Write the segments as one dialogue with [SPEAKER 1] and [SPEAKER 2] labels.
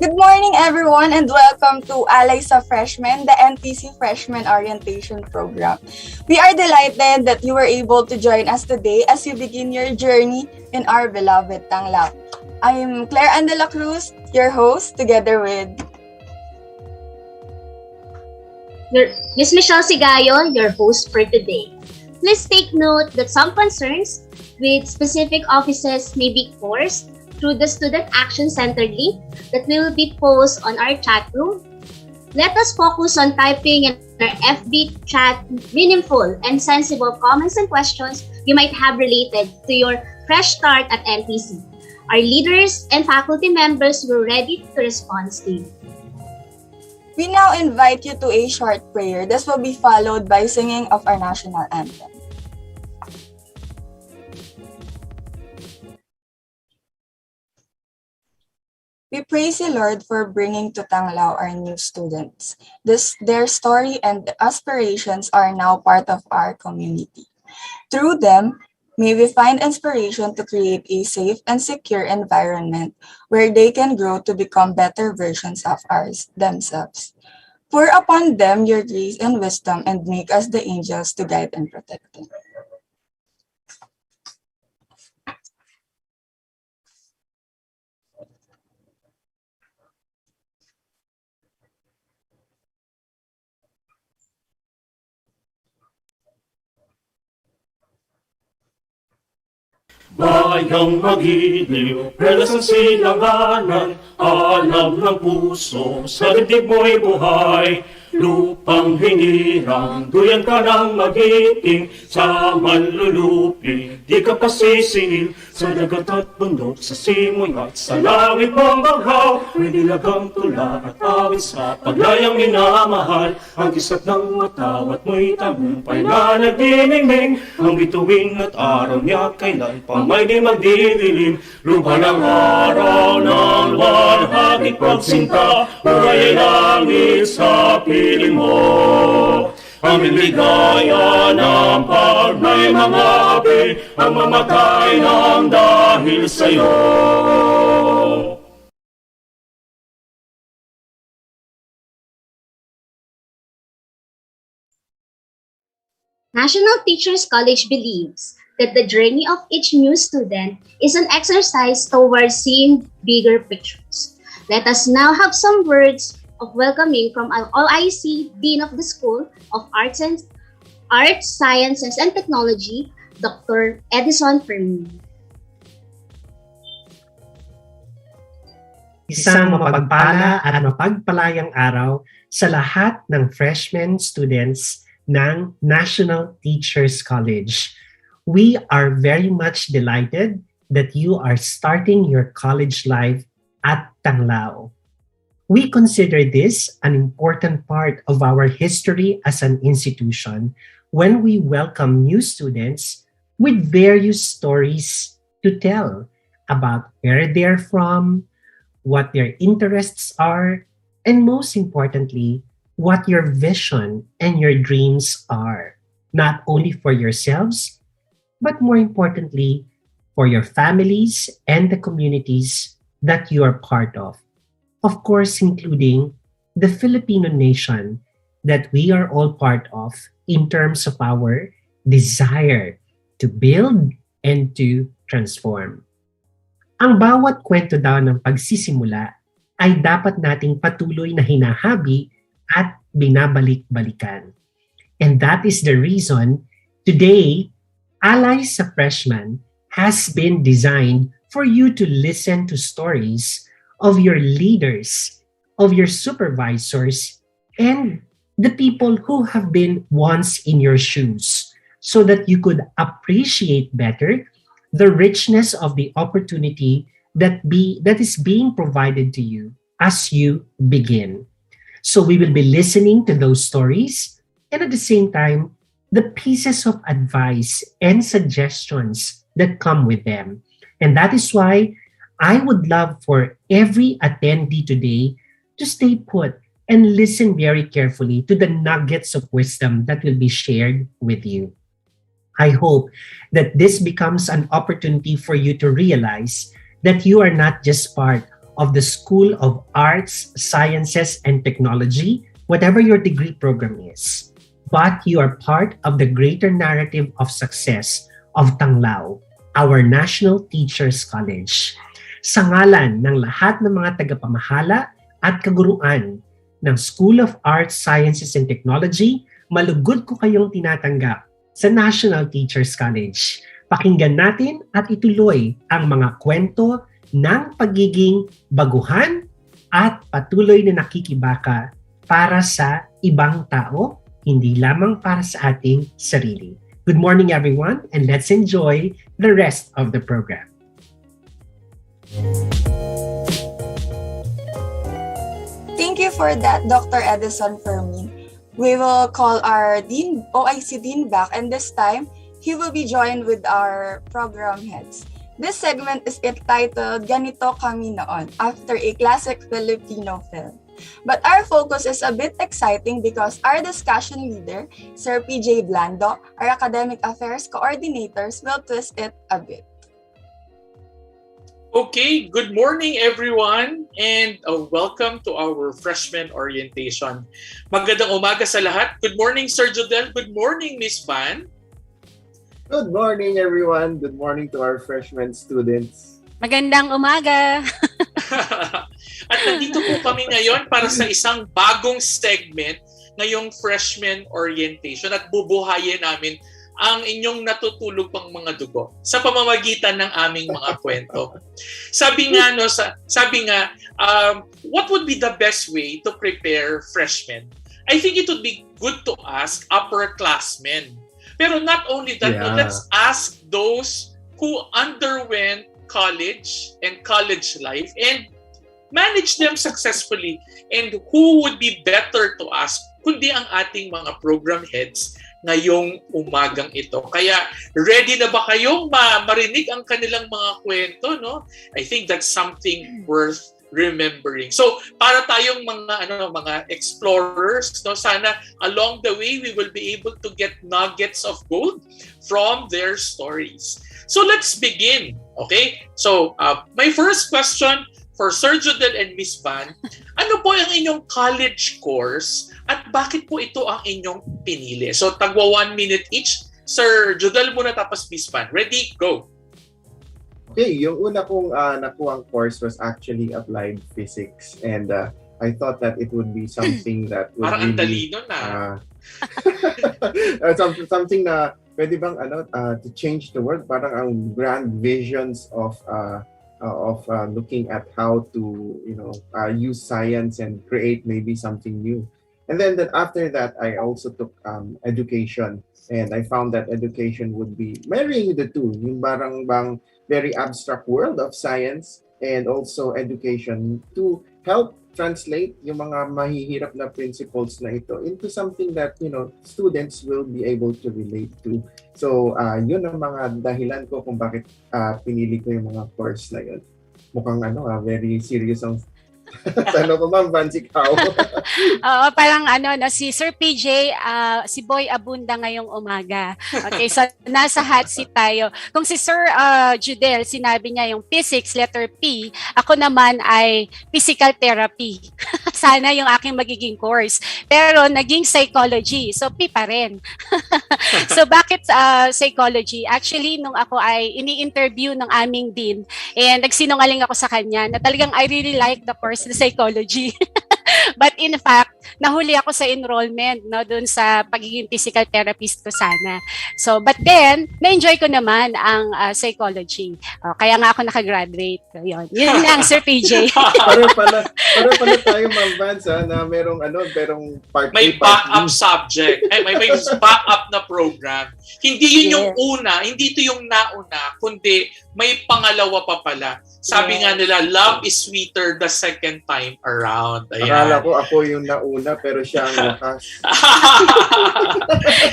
[SPEAKER 1] Good morning, everyone, and welcome to Alay sa Freshmen, the NTC Freshman Orientation Program. We are delighted that you were able to join us today as you begin your journey in our beloved Tanglao. I'm Claire Ann de la Cruz, your host, together with
[SPEAKER 2] Miss Michelle Sigayo, your host for today. Please take note that some concerns with specific offices may be forced through the Student Action Center link that will be posted on our chat room. Let us focus on typing in our FB chat meaningful and sensible comments and questions you might have related to your fresh start at NTC. Our leaders and faculty members were ready to respond to you.
[SPEAKER 1] We now invite you to a short prayer. This will be followed by singing of our national anthem. We praise you, Lord, for bringing to Tanglao our new students. Their story and aspirations are now part of our community. Through them, may we find inspiration to create a safe and secure environment where they can grow to become better versions of themselves. Pour upon them your grace and wisdom and make us the angels to guide and protect them.
[SPEAKER 3] Bayang magiliw, relas ang silanganan, alam ng puso, sa dibdib mo'y buhay. Lupang hinirang, duyan ka ng magiting, sa manlulupi, di ka pasisingil. Sa dagat at bundok, sa simoy at sa langit mong baghaw, may nilagang tula at awit sa paglayang minamahal. Ang kisap ng matawat mo'y tagumpay na nagdiningning, ang bituin at araw niya kailan pa may di magdidilim. Lupa ng araw ng luwalhati pagsinta, buhay ay langit sa piling mo. Aming ligaya ng pagnay mga api, ang mamatay ng dahil sa'yo.
[SPEAKER 2] National Teachers College believes that the journey of each new student is an exercise towards seeing bigger pictures. Let us now have some words of welcoming from our OIC Dean of the School of Arts, Sciences, and Technology, Dr. Edison Fermin.
[SPEAKER 4] Isang mapagpala at mapagpalayang araw sa lahat ng freshman students ng National Teachers College. We are very much delighted that you are starting your college life at Tanglao. We consider this an important part of our history as an institution when we welcome new students with various stories to tell about where they're from, what their interests are, and most importantly, what your vision and your dreams are, not only for yourselves, but more importantly, for your families and the communities that you are part of. Of course, including the Filipino nation that we are all part of in terms of our desire to build and to transform. Ang bawat kwento daw ng pagsisimula ay dapat nating patuloy na hinahabi at binabalik-balikan. And that is the reason today, Alay sa Freshman has been designed for you to listen to stories of your leaders, of your supervisors, and the people who have been once in your shoes so that you could appreciate better the richness of the opportunity that is being provided to you as you begin. So we will be listening to those stories and at the same time, the pieces of advice and suggestions that come with them. And that is why I would love for every attendee today to stay put and listen very carefully to the nuggets of wisdom that will be shared with you. I hope that this becomes an opportunity for you to realize that you are not just part of the School of Arts, Sciences, and Technology, whatever your degree program is. But you are part of the greater narrative of success of Tanglao, our National Teachers College. Sa ngalan ng lahat ng mga tagapamahala at kaguruan ng School of Arts, Sciences, and Technology, malugod ko kayong tinatanggap sa National Teachers College. Pakinggan natin at ituloy ang mga kwento ng pagiging baguhan at patuloy na nakikibaka para sa ibang tao, hindi lamang para sa ating sarili. Good morning everyone, and let's enjoy the rest of the program.
[SPEAKER 1] Thank you for that, Dr. Edison Fermin. We will call our OIC Dean back, and this time, he will be joined with our program heads. This segment is entitled Ganito Kami Noon, after a classic Filipino film. But our focus is a bit exciting because our discussion leader, Sir PJ Blando, our academic affairs coordinators, will twist it a bit.
[SPEAKER 5] Okay, good morning everyone and welcome to our freshman orientation. Magandang umaga sa lahat. Good morning Sir Jodel. Good morning Miss Van.
[SPEAKER 6] Good morning everyone. Good morning to our freshman students.
[SPEAKER 7] Magandang umaga.
[SPEAKER 5] At nandito po kami ngayon para sa isang bagong segment ngayong freshman orientation at bubuhayin namin ang inyong natutulog pang mga dugo sa pamamagitan ng aming mga kwento. Sabi nga, what would be the best way to prepare freshmen? I think it would be good to ask upperclassmen. Pero not only that, no, let's ask those who underwent college and college life and manage them successfully. And who would be better to ask kundi ang ating mga program heads ngayong umagang ito. Kaya ready na ba kayong marinig ang kanilang mga kwento, no? I think that's something worth remembering. So, para tayong mga explorers, no, sana along the way we will be able to get nuggets of gold from their stories. So, let's begin. Okay? So, my first question for Sir Jodel and Miss Van, ano po ang inyong college course at bakit po ito ang inyong pinili? So, tagwa 1 minute each. Sir Jodel muna tapos Miss Van. Ready? Go!
[SPEAKER 6] Okay, yung una kong nakuhang course was actually applied physics and I thought that it would be something that would
[SPEAKER 5] Parang ang
[SPEAKER 6] really,
[SPEAKER 5] talino na.
[SPEAKER 6] something na pwede bang to change the world, parang ang grand visions of looking at how to use science and create maybe something new. And then after that, I also took education, and I found that education would be marrying the two, yung parang bang very abstract world of science and also education to help translate yung mga mahihirap na principles na ito into something that students will be able to relate to. So yun ang mga dahilan ko kung bakit pinili ko yung mga course na yun. Mukhang very serious ang tanong ko, Ma'am Van, ikaw.
[SPEAKER 7] Oo, parang si Sir PJ, si Boy Abunda ngayong umaga. Okay, so nasa hot seat tayo. Kung si Sir Judel, sinabi niya yung physics, letter P, ako naman ay physical therapy. Sana yung aking magiging course. Pero naging psychology, so P pa rin. So bakit psychology? Actually, nung ako ay ini-interview ng aming dean, and nagsinungaling ako sa kanya na talagang I really like the course in psychology. But in fact, nahuli ako sa enrollment, no, dun sa pagiging physical therapist ko sana. So, but then, na-enjoy ko naman ang psychology. Kaya nga ako nakagraduate. Yun lang, Sir PJ.
[SPEAKER 6] Pareho pala tayo, Ma'am Vance, na merong part
[SPEAKER 5] May backup subject. May backup na program. Hindi yun yung una, hindi ito yung nauna, kundi may pangalawa pa pala. Sabi nga nila, love is sweeter the second time around. Ayan.
[SPEAKER 6] Akala ko ako yung nauna, pero siya ang wakas.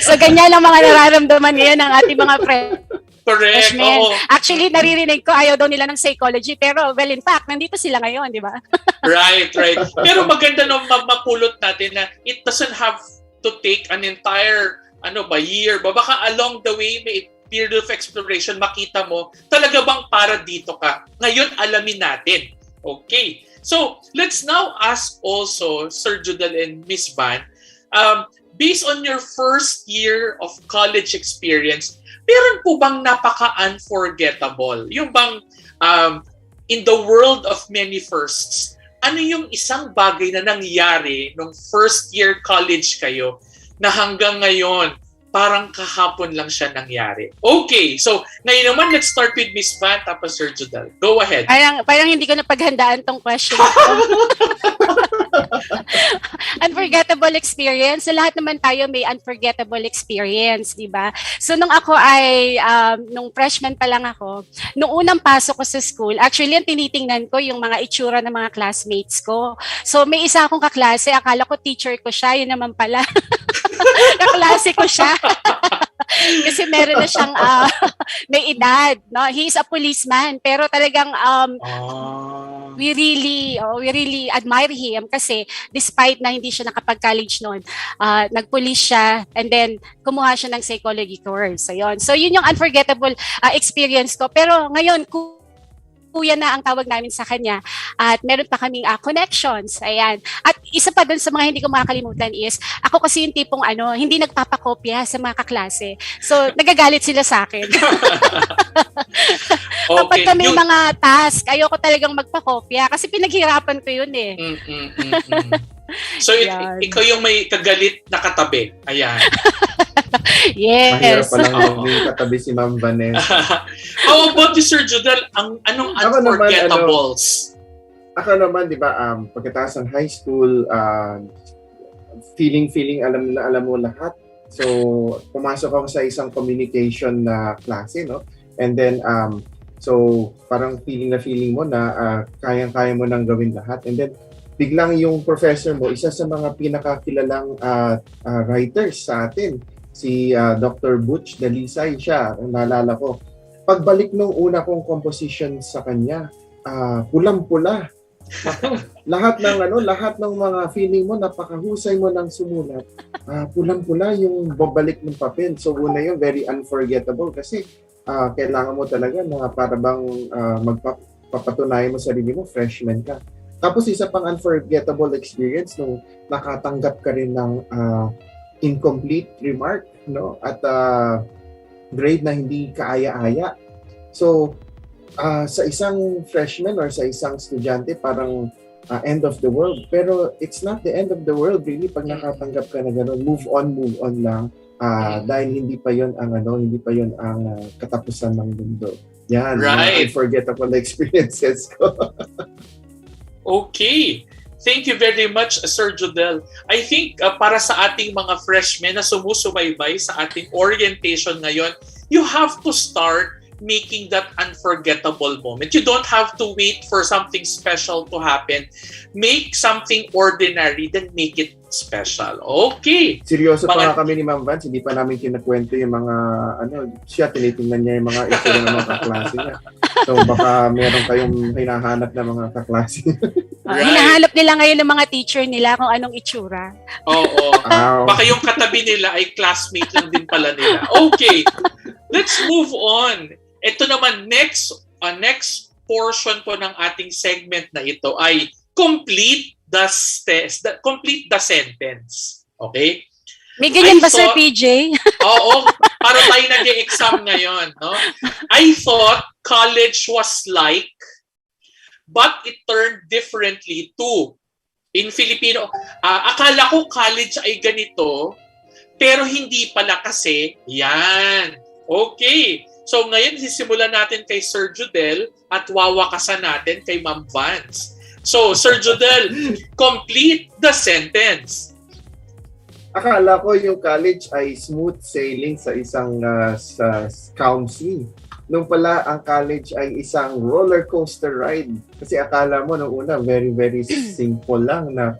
[SPEAKER 7] So, ganyan lang mga nararamdaman ngayon ng ating mga
[SPEAKER 5] Correct.
[SPEAKER 7] freshmen.
[SPEAKER 5] Oo.
[SPEAKER 7] Actually, naririnig ko, ayaw daw nila ng psychology. Pero, well, in fact, nandito sila ngayon, di ba?
[SPEAKER 5] Right. Pero maganda no, mapulot natin na it doesn't have to take an entire year. Baka along the way, may period of exploration, makita mo, talaga bang para dito ka? Ngayon, alamin natin. Okay. So, let's now ask also Sir Judel and Miss Van, based on your first year of college experience, meron po bang napaka-unforgettable? Yung bang in the world of many firsts, ano yung isang bagay na nangyari nung first year college kayo na hanggang ngayon, parang kahapon lang siya nangyari? Okay, so ngayon naman, let's start with Miss Van, tapos Sir Judel. Go ahead.
[SPEAKER 7] Parang hindi ko napaghandaan tong question. Unforgettable experience. So lahat naman tayo may unforgettable experience, di ba? So nung ako ay, nung freshman pa lang ako, nung unang pasok ko sa school, actually, ang tinitingnan ko yung mga itsura ng mga classmates ko. So may isa akong kaklase, akala ko teacher ko siya, yun naman pala. Kaklase ko siya. Kasi meron na siyang may edad, no? He is a policeman, pero talagang we really admire him kasi despite na hindi siya nakapag-college noon, nag-police siya and then kumuha siya ng psychology course. So yun yung unforgettable experience ko. Pero ngayon, kuya na ang tawag namin sa kanya at meron pa kaming connections. Ayan. At isa pa dun sa mga hindi ko makakalimutan is, ako kasi yung tipong hindi nagpapakopya sa mga kaklase. So, nagagalit sila sa akin. Kapag kami mga task, ayoko talagang magpakopya kasi pinaghirapan ko yun eh.
[SPEAKER 5] So, ikaw yung may kagalit na katabi. Ayan.
[SPEAKER 7] Yes.
[SPEAKER 6] Mahirap palang may katabi si Ma'am Vanessa.
[SPEAKER 5] How about you, Sir Judel? Anong unforgettables?
[SPEAKER 6] Ako naman, di ba, pagkatapos ng high school, feeling alam mo lahat. So, pumasok ako sa isang communication na klase, no? And then, so, parang feeling mo na kayang-kaya mo nang gawin lahat. And then, biglang yung professor mo, isa sa mga pinakakilalang writers sa atin, si Dr. Butch Dalisay siya, naalala ko. Pagbalik nung una kong composition sa kanya, pulang-pula. lahat ng mga feeling mo, napakahusay mo ng sumulat. Pulang-pula yung babalik ng papel. So una yun, very unforgettable kasi kailangan mo talaga na para bang magpapatunayan mo sarili mo, freshman ka. Tapos isa pang unforgettable experience nung nakatanggap ka rin ng incomplete remark, no? At grade na hindi kaaya-aya. So, sa isang freshman or sa isang estudyante, parang end of the world. Pero it's not the end of the world really pag nakatanggap ka na gano'n. Move on lang. Dahil hindi pa yon ang katapusan ng mundo. Yan,
[SPEAKER 5] right.
[SPEAKER 6] Unforgettable experiences ko.
[SPEAKER 5] Okay. Thank you very much, Sir Judel. I think para sa ating mga freshmen na sumusubaybay sa ating orientation ngayon, you have to start making that unforgettable moment. You don't have to wait for something special to happen. Make something ordinary, then make it special. Okay.
[SPEAKER 6] Seryoso pa nga kami ni Ma'am Vance, hindi pa namin kinakwento yung mga, siya tinitingnan niya yung mga itsura ng mga kaklase niya. So baka meron kayong hinahanap na mga kaklase.
[SPEAKER 5] Right.
[SPEAKER 7] Hinahanap nila ngayon ng mga teacher nila kung anong itsura.
[SPEAKER 5] Oo. Baka yung katabi nila ay classmate lang din pala nila. Okay. Let's move on. Ito naman, next portion po ng ating segment na ito ay complete the sentence. Okay?
[SPEAKER 7] May ganyan ba, Sir PJ?
[SPEAKER 5] Oo, para tayo nag-e-exam ngayon. No? I thought college was like, but it turned differently too. In Filipino, akala ko college ay ganito, pero hindi pala kasi yan. Okay. So ngayon, sisimulan natin kay Sir Judel at wawakasan natin kay Ma'am Vance. So, Sir Judel, complete the sentence.
[SPEAKER 6] Akala ko yung college ay smooth sailing sa isang calm sea. Nung pala, ang college ay isang roller coaster ride. Kasi akala mo nung una, very, very simple lang na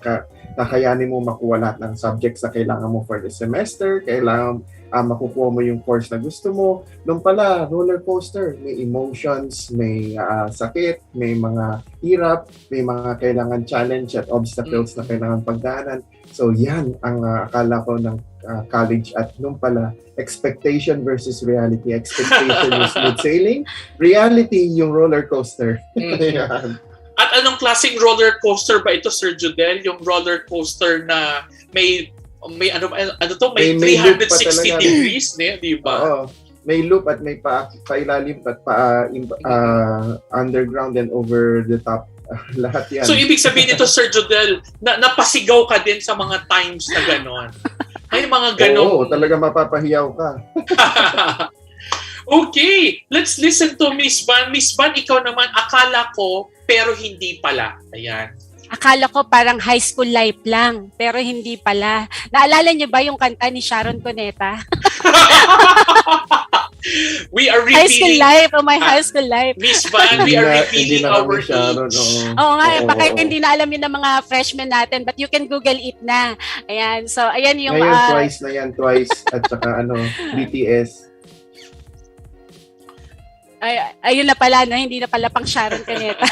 [SPEAKER 6] kakayanin mo makuha lahat ng subjects na kailangan mo for the semester, kailangan makukuha mo yung course na gusto mo. Nung pala, roller coaster, may emotions, may sakit, may mga hirap, may mga kailangan challenge at obstacles na kailangan pagdaanan. So yan ang akala ko ng college at nung pala, expectation versus reality. Expectation yung smooth sailing, reality yung roller coaster.
[SPEAKER 5] At anong klaseng roller coaster ba ito, Sir Judel? Yung roller coaster na may ano to, may
[SPEAKER 6] May loop pa
[SPEAKER 5] 360
[SPEAKER 6] talaga.
[SPEAKER 5] degrees, di ba?
[SPEAKER 6] Oo. May loop at may pailalim at underground and over the top. Lahat yan.
[SPEAKER 5] So, ibig sabihin nito, Sir Judel, napasigaw ka din sa mga times na gano'n. May mga gano'n.
[SPEAKER 6] Oo, talaga mapapahiyaw ka.
[SPEAKER 5] Okay, let's listen to Miss Van. Miss Van, ikaw naman, akala ko, pero hindi pala. Ayan.
[SPEAKER 7] Akala ko parang high school life lang, pero hindi pala. Naalala niyo ba yung kanta ni Sharon Cuneta?
[SPEAKER 5] We are
[SPEAKER 7] High school
[SPEAKER 5] repeating,
[SPEAKER 7] life, oh my high school life.
[SPEAKER 5] Miss Van, we are
[SPEAKER 6] Hindi
[SPEAKER 5] repeating
[SPEAKER 6] na
[SPEAKER 5] our
[SPEAKER 6] kami Sharon,
[SPEAKER 5] age.
[SPEAKER 7] Oo nga,
[SPEAKER 6] Oo,
[SPEAKER 7] baka
[SPEAKER 6] oo.
[SPEAKER 7] hindi na alam yun ng mga freshmen natin, but you can Google it na. Ayan, so ayan yung...
[SPEAKER 6] Ngayon, twice na yan, twice. At saka BTS.
[SPEAKER 7] Ayun na pala, no? Hindi na pala pang Sharon Cuneta.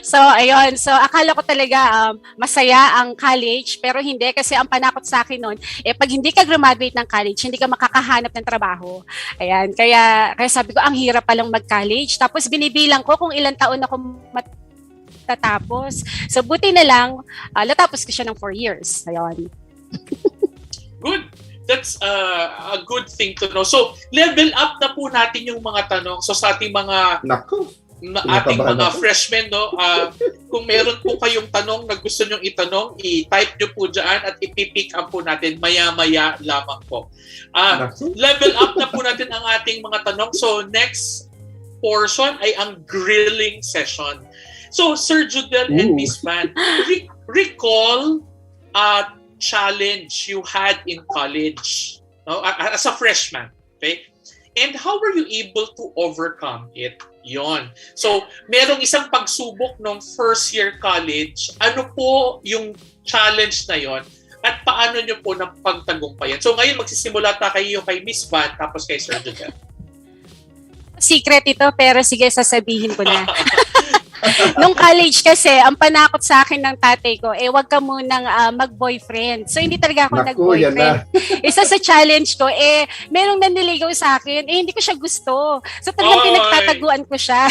[SPEAKER 7] So, ayun. So, akala ko talaga masaya ang college, pero hindi kasi ang panakot sa akin noon, pag hindi ka graduate ng college, hindi ka makakahanap ng trabaho. Ayan. Kaya sabi ko, ang hirap palang mag-college. Tapos binibilang ko kung ilang taon ako matatapos. So, buti na lang, natapos ko siya ng 4 years. Ayun.
[SPEAKER 5] Good. That's a good thing to know. So, level up na po natin yung mga tanong. So, sa ating mga
[SPEAKER 6] Naku.
[SPEAKER 5] ating
[SPEAKER 6] Kinakabahan
[SPEAKER 5] mga
[SPEAKER 6] ako.
[SPEAKER 5] freshmen, no? Kung meron po kayong tanong na gusto nyong itanong, i-type nyo po dyan at ipipick up po natin maya-maya lamang po.
[SPEAKER 6] Naku.
[SPEAKER 5] Level up na po natin ang ating mga tanong. So, next portion ay ang grilling session. So, Sir Judel and
[SPEAKER 6] Ooh.
[SPEAKER 5] Miss Van, recall a challenge you had in college, no? As a freshman, okay? And how were you able to overcome it? Yon. So, merong isang pagsubok ng first year college. Ano po yung challenge na yon? At paano nyo po napagtagumpayan? So, ngayon magsisimula kayo kay Miss Van tapos kay Sir Judel.
[SPEAKER 7] Secret ito, pero sige, sasabihin ko na. Nung college kasi, ang panakot sa akin ng tatay ko, wag ka munang mag-boyfriend. So, hindi talaga ako
[SPEAKER 6] Naku, yan
[SPEAKER 7] nag-boyfriend. Isa sa challenge ko, merong naniligaw sa akin, hindi ko siya gusto. So, talagang
[SPEAKER 5] Oy!
[SPEAKER 7] pinagtataguan ko siya.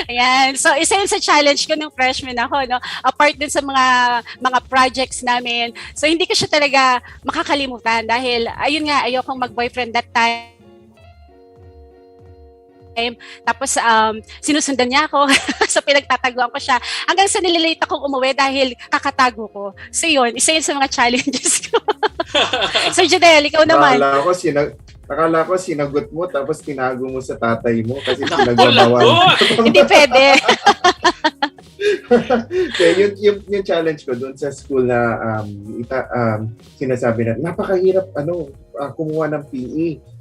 [SPEAKER 7] Ayan. So, isa yun sa challenge ko nung freshman ako, no? Apart din sa mga projects namin. So, hindi ko siya talaga makakalimutan dahil, ayun nga, ayokong mag-boyfriend that time. Tapos sinusundan niya ako. So pinagtataguan ko siya hanggang sa nililate akong umuwi dahil kakatago ko. So yun, isa yun sa mga challenges ko. So Judel, ikaw naman.
[SPEAKER 6] Akala ko sinagot mo tapos tinago mo sa tatay mo kasi pinagbabawan.
[SPEAKER 7] Hindi pwede.
[SPEAKER 6] Okay, yung challenge ko doon sa school na sinasabi na napakahirap kumuha ng PE.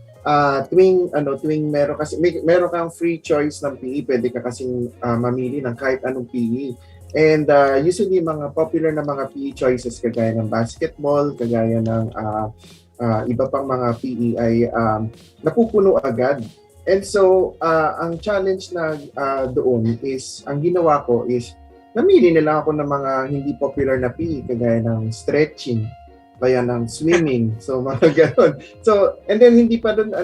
[SPEAKER 6] Tuwing meron kang free choice ng PE, pwede ka kasing mamili ng kahit anong PE. And usually mga popular na mga PE choices kagaya ng basketball, kagaya ng iba pang mga PE ay napupuno agad. And so ang challenge na doon is, ang ginawa ko is namili na lang ako ng mga hindi popular na PE kagaya ng stretching, kaya ng swimming, so mga gano'n. So, and then hindi pa doon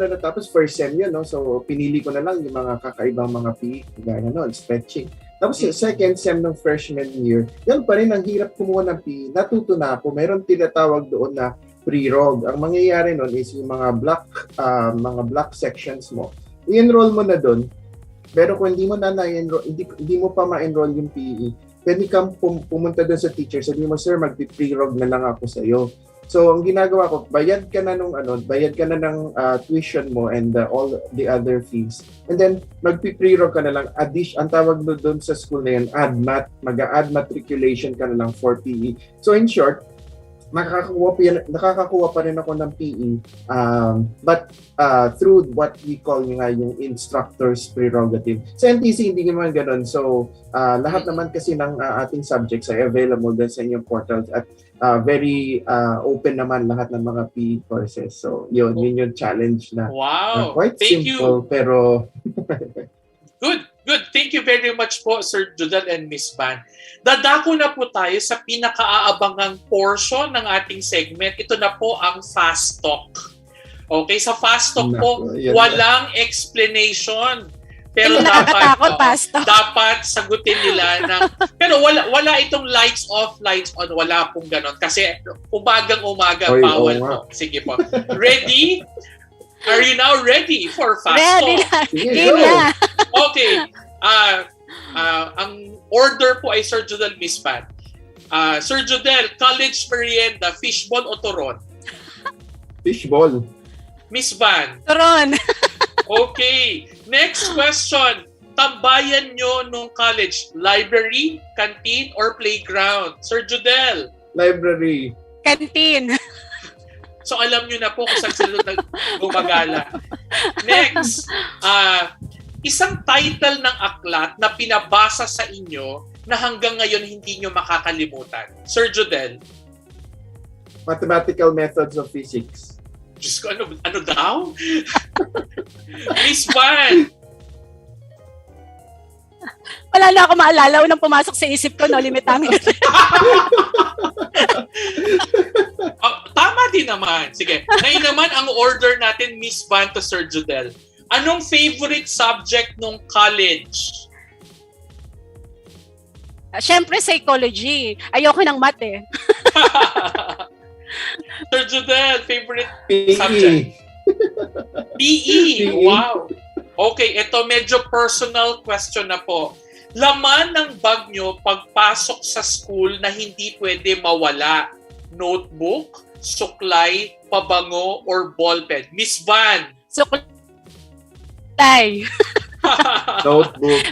[SPEAKER 6] natapos, first sem yun, no? So, pinili ko na lang yung mga kakaibang mga PE, gaya noon, stretching. Tapos yung second sem ng freshman year, yan pa rin, ang hirap kumuha ng PE. Natuto na ako, meron tinatawag doon na pre-rog. Ang mangyayari noon is yung mga block sections mo, i-enroll mo na doon, pero kung hindi mo na na-enroll, hindi mo pa ma-enroll yung PE, pwede kang pumunta doon sa teacher, sabi mo, sir, magpi-pre-rog na lang ako sa iyo. So, ang ginagawa ko, bayad ka na ng tuition mo and all the other fees. And then, magpi-pre-rog ka na lang. Ang tawag doon sa school na yan, mag-add matriculation ka na lang for PE. So, in short, nakakakuha pa rin ako ng PE, but through what we call yung instructor's prerogative. Sa NTC, hindi naman ganun. So, lahat naman kasi ng ating subjects ay available din sa inyong portals at very open naman lahat ng mga PE courses. So, yun yung challenge na quite
[SPEAKER 5] Thank
[SPEAKER 6] simple,
[SPEAKER 5] you.
[SPEAKER 6] pero...
[SPEAKER 5] Good. Thank you very much po, Sir Judel and Miss Van. Dadako na po tayo sa pinaka-aabangang portion ng ating segment. Ito na po ang Fast Talk. Okay, sa Fast Talk po, walang explanation. Pero
[SPEAKER 7] Nakakatakot, Pastor.
[SPEAKER 5] dapat sagutin nila ng pero wala itong lights off, lights on, wala pong ganon kasi umagang-umaga
[SPEAKER 6] Oy,
[SPEAKER 5] bawal
[SPEAKER 6] oo nga.
[SPEAKER 5] po. Sige po. Ready? Are you now ready for fast
[SPEAKER 7] Ready
[SPEAKER 5] talk?
[SPEAKER 7] na.
[SPEAKER 6] Sige,
[SPEAKER 7] Game
[SPEAKER 6] go.
[SPEAKER 7] na.
[SPEAKER 5] Okay. Ang order po ay Sir Judel, Miss Pan. Sir Judel, college merienda, fishball o turon?
[SPEAKER 6] Fishball.
[SPEAKER 5] Miss Van.
[SPEAKER 7] Turon.
[SPEAKER 5] Okay. Next question. Tambayan nyo nung college, library, canteen, or playground? Sir Judel.
[SPEAKER 6] Library.
[SPEAKER 7] Canteen.
[SPEAKER 5] So alam nyo na po kung saan sila gumagala. Next. Isang title ng aklat na pinabasa sa inyo na hanggang ngayon hindi nyo makakalimutan. Sir Judel.
[SPEAKER 6] Mathematical methods of physics.
[SPEAKER 5] Diyos ko, ano daw? Miss Van.
[SPEAKER 7] Wala na ako maalala. Unang pumasok sa isip ko, no limit namin.
[SPEAKER 5] Tama din naman. Sige. Ngayon naman, ang order natin, Miss Van to Sir Judel. Anong favorite subject nung college?
[SPEAKER 7] Siyempre, psychology. Ayoko ng math eh.
[SPEAKER 5] Sir Judel, favorite
[SPEAKER 6] PE.
[SPEAKER 5] subject? PE.
[SPEAKER 6] PE.
[SPEAKER 5] Wow. Okay, ito medyo personal question na po. Laman ng bag nyo pagpasok sa school na hindi pwede mawala. Notebook, suklay, pabango, or ballpen? Miss Van.
[SPEAKER 7] Suklay.
[SPEAKER 6] Notebook.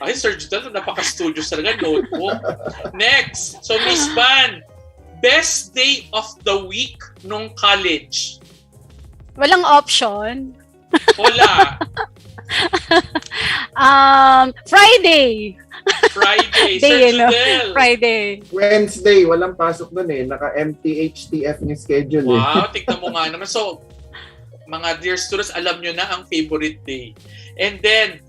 [SPEAKER 5] Ay, Sir Judel, napaka-studious talaga. Notebook. Next. So, Miss Van, best day of the week nung college?
[SPEAKER 7] Walang option.
[SPEAKER 5] Wala.
[SPEAKER 7] Friday.
[SPEAKER 5] Friday. Sir
[SPEAKER 7] Day, no?
[SPEAKER 5] Judel.
[SPEAKER 7] Friday.
[SPEAKER 6] Wednesday, walang pasok nun eh. Naka-MTHTF yung schedule eh.
[SPEAKER 5] Wow, tignan mo nga naman. So, mga dear students, alam nyo na ang favorite day. And then,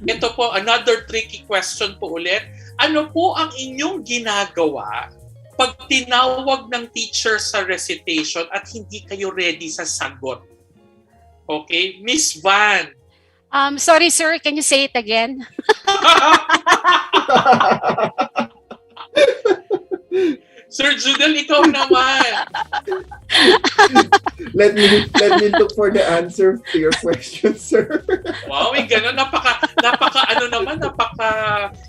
[SPEAKER 5] ito po, another tricky question po ulit. Ano po ang inyong ginagawa pag tinawag ng teacher sa recitation at hindi kayo ready sa sagot? Okay? Miss Van.
[SPEAKER 7] Sorry, sir. Can you say it again?
[SPEAKER 5] Sir Judel, ikaw naman.
[SPEAKER 6] Let me look for the answer to your question, sir.
[SPEAKER 5] Wow, may gano'n.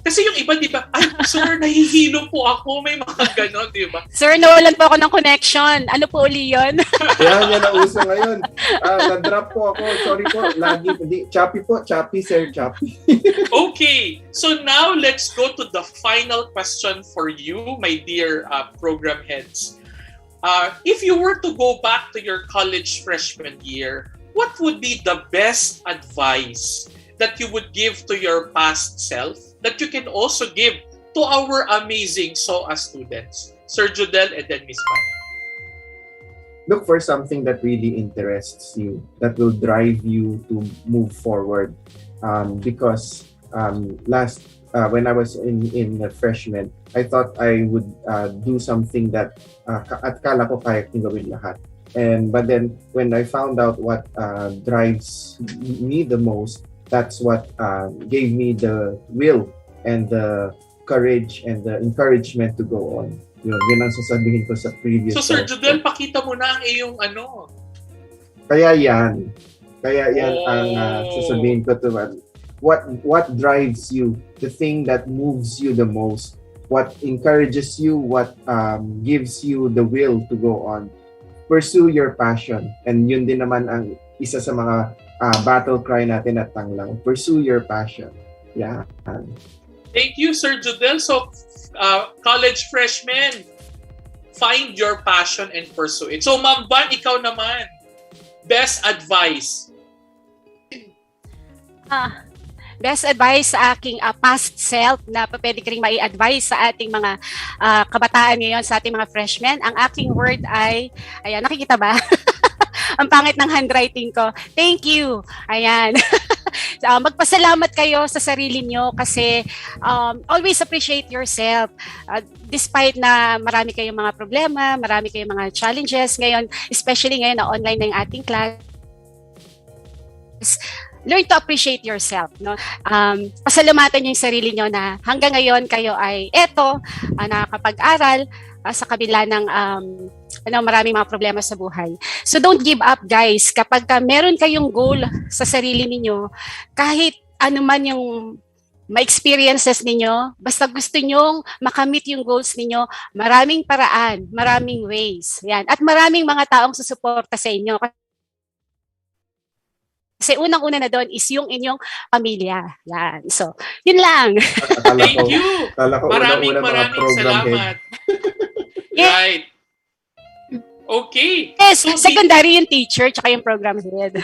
[SPEAKER 5] Kasi yung iba, di ba, ay, sir, nahihilo po ako. May mga gano'n, di ba?
[SPEAKER 7] Sir, nawalan po ako ng connection. Ano po uli yun?
[SPEAKER 6] Yan ang uso ngayon. Na-drop po ako. Sorry po. Lagi. Choppy po. Choppy, sir. Choppy.
[SPEAKER 5] Okay, so now let's go to the final question for you, my dear program heads. If you were to go back to your college freshman year, what would be the best advice that you would give to your past self that you can also give to our amazing SOAST students? Sir Judel and then Miss Pan.
[SPEAKER 6] Look for something that really interests you, that will drive you to move forward. Because when I was in a freshman, I thought I would do something that at kala ko kaya kong gawin lahat. But then when I found out what drives me the most, that's what gave me the will and the courage and the encouragement to go on. Yun ang sasabihin ko sa previous.
[SPEAKER 5] So Sir Judel, pakita mo na ang iyong ano.
[SPEAKER 6] Kaya yan ang sasabihin ko to what drives you, the thing that moves you the most, what encourages you, what gives you the will to go on. Pursue your passion. And yun din naman ang isa sa mga battle cry natin at Tanglang. Pursue your passion. Yeah.
[SPEAKER 5] Thank you, Sir Judel. So, college freshmen, find your passion and pursue it. So, Ma'am Van, ikaw naman. Best advice.
[SPEAKER 7] Best advice sa aking past self na pwede ka rin mai-advise sa ating mga kabataan ngayon, sa ating mga freshmen. Ang aking word ay, ayan, nakikita ba? Ang pangit ng handwriting ko. Thank you. Ayan. Magpasalamat kayo sa sarili nyo kasi always appreciate yourself. Despite na marami kayong mga problema, marami kayong mga challenges ngayon, especially ngayon na online na yung ating class, learn to appreciate yourself, no? Pasalamatan niyo yung sarili niyo na hanggang ngayon kayo ay nakakapag-aral sa kabila ng maraming mga problema sa buhay. So don't give up, guys. Kapag meron kayong goal sa sarili niyo, kahit ano man yung ma-experiences ninyo, basta gusto nyong makamit yung goals ninyo, maraming paraan, maraming ways. Yan. At maraming mga taong susuporta sa inyo. Kasi unang-una na doon is yung inyong pamilya. Yan. So, yun lang.
[SPEAKER 5] Thank you. Maraming salamat. Right. Okay.
[SPEAKER 7] Yes, so, secondary yung teacher tsaka yung program head.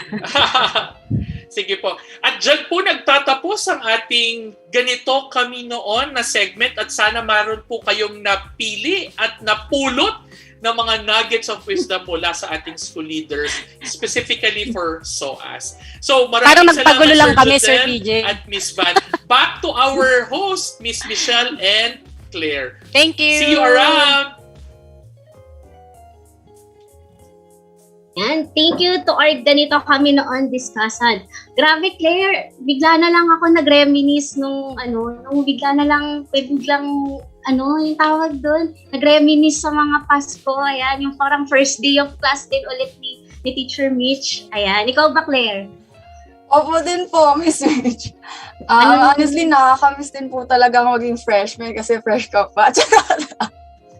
[SPEAKER 5] Sige po. At dyan po nagtatapos ang ating ganito kami noon na segment at sana maroon po kayong napili at napulot ng mga nuggets of wisdom mula sa ating school leaders, specifically for SOAST. So maraming salamat
[SPEAKER 7] lang kami, Sir
[SPEAKER 5] PJ at Miss Van. Back to our host, Miss Michelle and Claire.
[SPEAKER 7] Thank you.
[SPEAKER 5] See you around.
[SPEAKER 2] Yan, thank you to our ganito kami noon discussion. Grabe, Claire, bigla na lang ako nag-reminisce nung biglang yung tawag doon, nag-reminisce sa mga Pasko. Ayan, yung parang first day of class din ulit ni Teacher Mitch. Ayan, ikaw ba, Claire?
[SPEAKER 1] Opo din po, Miss Mitch. Honestly, nakakamiss din po talaga maging freshman kasi fresh ka pa.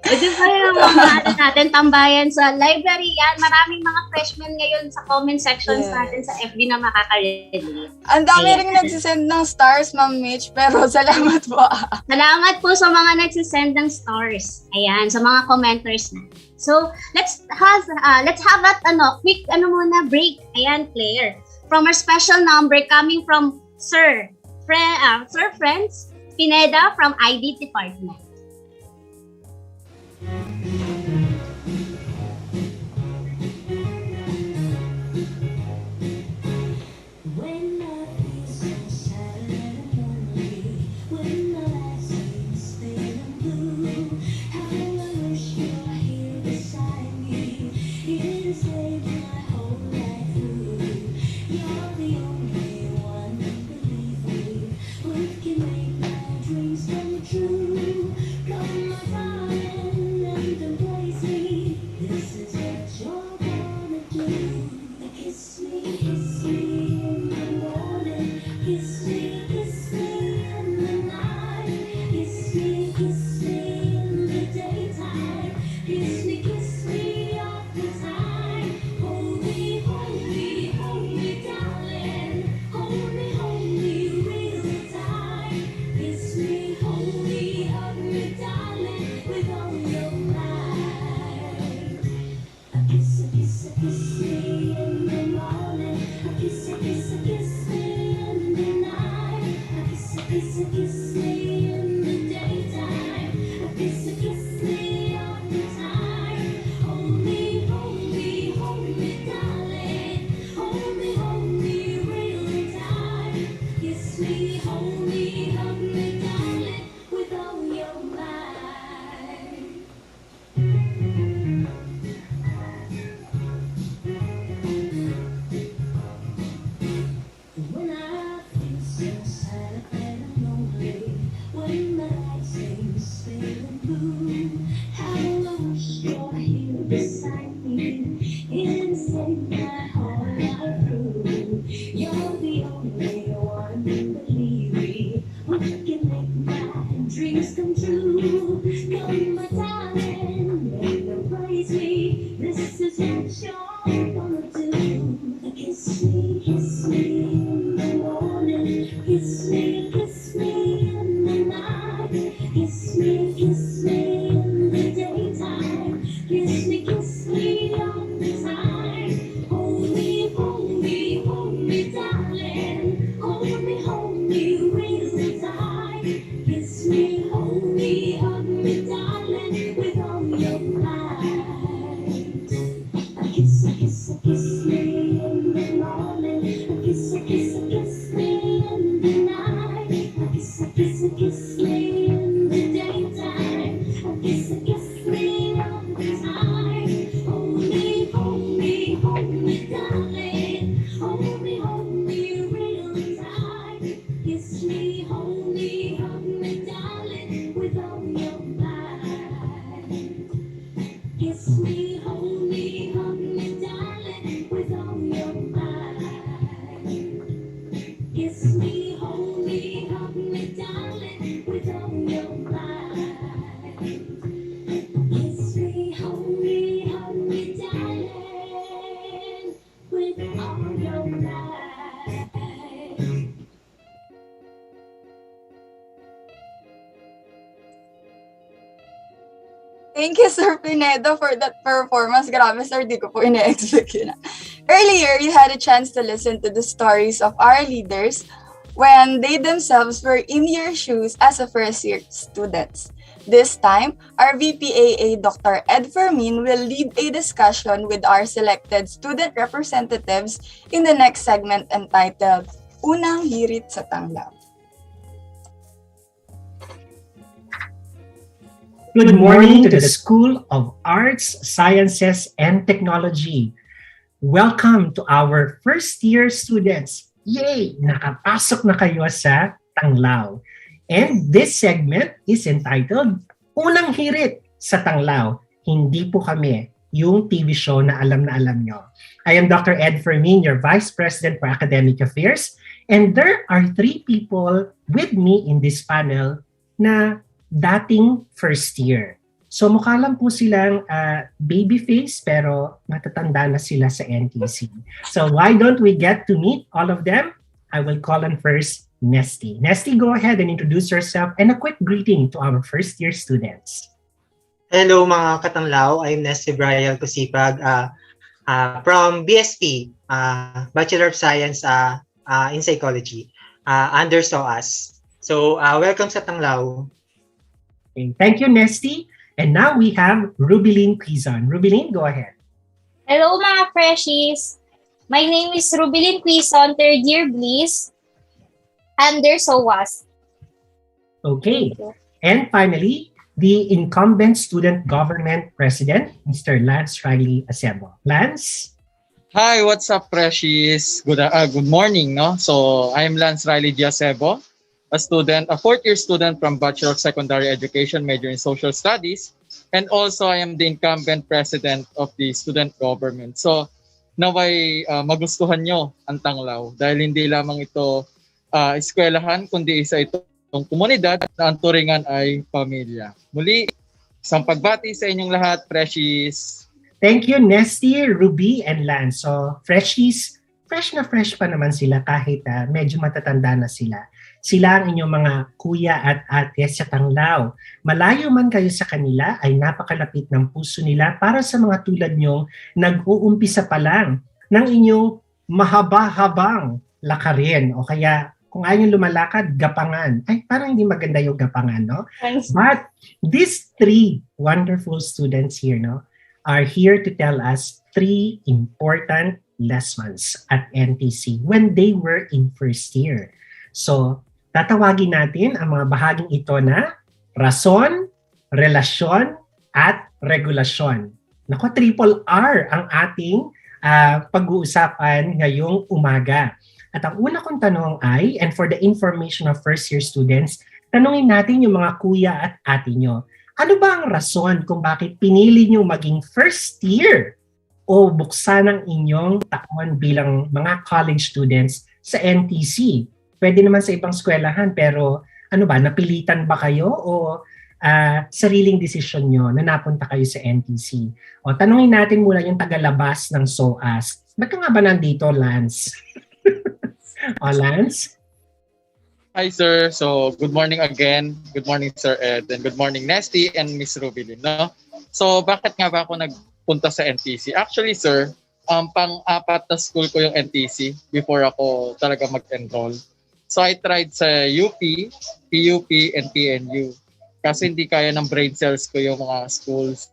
[SPEAKER 2] Di ba yung mga natin tambayan sa library yan? Maraming mga freshmen ngayon sa comment sections natin sa FB na makaka-relate.
[SPEAKER 1] Ang dami rin nagsisend ng stars, Ma'am Mitch, pero salamat po.
[SPEAKER 2] Salamat po sa mga nagsisend ng stars. Ayan, sa mga commenters na. So, let's have quick break. Ayan, Claire. From our special number coming from Sir Friends Pineda from ID Department.
[SPEAKER 8] Kiss
[SPEAKER 1] Thank you, Sir Pinedo, for that performance. Grabe, sir, di ko po ina-expect yun. Earlier, you had a chance to listen to the stories of our leaders when they themselves were in your shoes as a first-year students. This time, our VPAA Dr. Ed Fermin will lead a discussion with our selected student representatives in the next segment entitled Unang Hirit sa Tanglaw.
[SPEAKER 4] Good morning to the School of Arts, Sciences, and Technology. Welcome to our first-year students. Yay! Nakapasok na kayo sa Tanglaw. And this segment is entitled Unang Hirit sa Tanglaw. Hindi po kami yung TV show na alam nyo. I am Dr. Ed Fermin, your Vice President for Academic Affairs. And there are 3 people with me in this panel na dating first year. So mukha lang po silang baby face pero matatanda na sila sa NTC. So why don't we get to meet all of them? I will call on first Nesty. Nesty, go ahead and introduce yourself and a quick greeting to our first year students.
[SPEAKER 8] Hello mga Katanglaw, I'm Nesty Brian Kusipag from BSP, Bachelor of Science in Psychology, under SOAST. So welcome sa Tanglaw.
[SPEAKER 4] Okay, thank you, Nesty. And now we have Rubilin Quizon. Rubilin, go ahead.
[SPEAKER 9] Hello mga freshies! My name is Rubilin Quizon, third year Bliss, under SOAST.
[SPEAKER 4] Okay. And finally, the incumbent student government president, Mr. Lance Riley Acebo. Lance?
[SPEAKER 10] Hi, what's up, freshies? Good morning, no? So, I'm Lance Riley Acebo, a fourth-year student from Bachelor of Secondary Education, major in Social Studies, and also I am the incumbent president of the student government. So, naway magustuhan nyo ang Tanglaw dahil hindi lamang ito eskwelahan, kundi isa itong komunidad na ang turingan ay pamilya. Muli, isang pagbati sa inyong lahat, freshies.
[SPEAKER 4] Thank you, Nesty, Ruby, and Lance. So, freshies, fresh na fresh pa naman sila kahit medyo matatanda na sila. Sila ang inyong mga kuya at ate sa Tanglaw. Malayo man kayo sa kanila ay napakalapit ng puso nila para sa mga tulad nyong nag-uumpisa pa lang ng inyong mahaba-habang lakarin. O kaya kung ayaw lumalakad, gapangan. Ay, parang hindi maganda yung gapangan, no? But these 3 wonderful students here, no, are here to tell us 3 important lessons at NTC when they were in first year. So, tatawagin natin ang mga bahaging ito na rason, relasyon, at regulasyon. Nako, triple R ang ating pag-uusapan ngayong umaga. At ang una kong tanong ay, and for the information of first-year students, tanungin natin yung mga kuya at ate nyo. Ano ba ang rason kung bakit pinili nyo maging first year o buksan ang inyong taon bilang mga college students sa NTC? Pwede naman sa ibang eskwelahan, pero ano ba, napilitan ba kayo o sariling desisyon nyo na napunta kayo sa NTC? O tanungin natin muna yung tagalabas ng SOAST. Ba't ka nga ba nandito, Lance? O Lance?
[SPEAKER 10] Hi, sir. So, good morning again. Good morning, Sir Ed. And good morning, Nesty and Miss Rubilin. No? So, bakit nga ba ako nagpunta sa NTC? Actually, sir, pang-apat na school ko yung NTC before ako talaga mag-enroll. So I tried sa UP, PUP, and PNU. Kasi hindi kaya ng brain cells ko yung mga schools.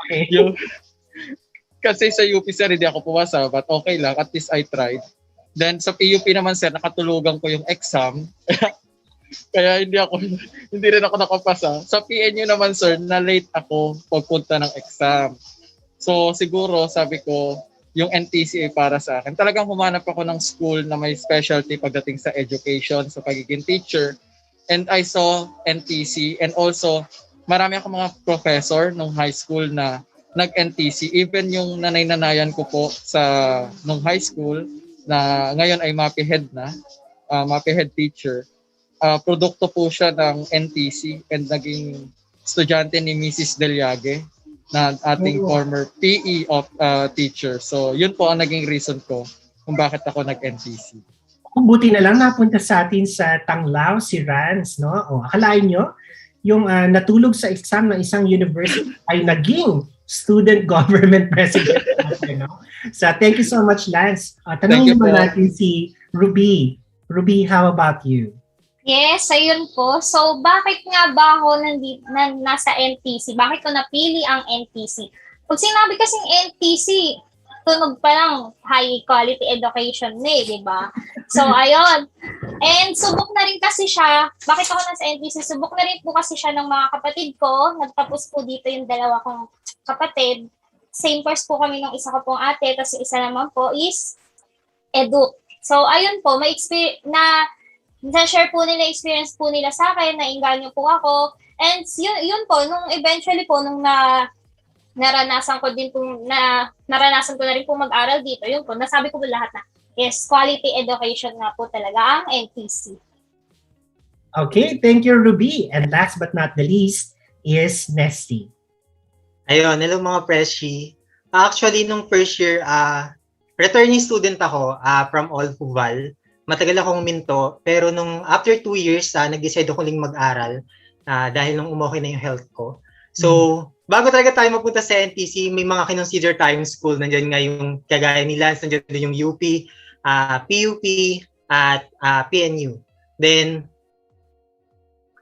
[SPEAKER 4] Okay.
[SPEAKER 10] Kasi sa UP, sir, hindi ako puwasa. But okay lang, at least I tried. Then sa PUP naman, sir, nakatulugan ko yung exam. Kaya hindi rin ako nakapasa. Sa PNU naman, sir, na-late ako pagpunta ng exam. So siguro, sabi ko, yung NTC ay para sa akin. Talagang humanap ako ng school na may specialty pagdating sa education, sa pagiging teacher. And I saw NTC and also marami akong mga professor nung high school na nag-NTC. Even yung nanay-nanayan ko po nung high school na ngayon ay MAPI head na, MAPI head teacher, produkto po siya ng NTC and naging estudyante ni Mrs. Deliage na ating former PE teacher. So yun po ang naging reason ko kung bakit ako nag-NTC.
[SPEAKER 4] Buti na lang napunta sa atin sa Tanglao si Rans, no? O, akalain nyo, yung natulog sa exam ng isang university ay naging student government president natin, no? So thank you so much, Lance. Tanongin naman natin si Ruby. Ruby, how about you?
[SPEAKER 9] Yes, ayun po. So, bakit nga ba ako nasa NTC? Bakit ko napili ang NTC? Pag sinabi kasing NTC, tunog pa lang high quality education na di ba? So, ayun. And subok na rin kasi siya. Bakit ako nasa NTC? Subok na rin po kasi siya ng mga kapatid ko. Nagtapos po dito yung dalawa kong kapatid. Same course po kami ng isa ko pong ate, tapos yung isa naman po is edu. So, ayun po, may experience na-share po nila, experience po nila sa akin, nainganyo po ako. And yun po, nung eventually po, nung naranasan ko na rin po mag-aral dito, yun po, nasabi ko po lahat na, yes, quality education na po talaga ang NTC.
[SPEAKER 4] Okay, thank you, Ruby. And last but not the least is Nesty.
[SPEAKER 8] Ayun, hello mga Freshie. Actually, nung first year, returning student ako from All Fuval. Matagal akong minto, pero nung after 2 years, nag-decide ako lang mag-aral dahil nung umokay na yung health ko. So, bago talaga tayo mapunta sa NTC, may mga kinonsider tayong school. Nandiyan nga yung kagaya ni Lance, nandiyan yung UP, PUP, at PNU. Then,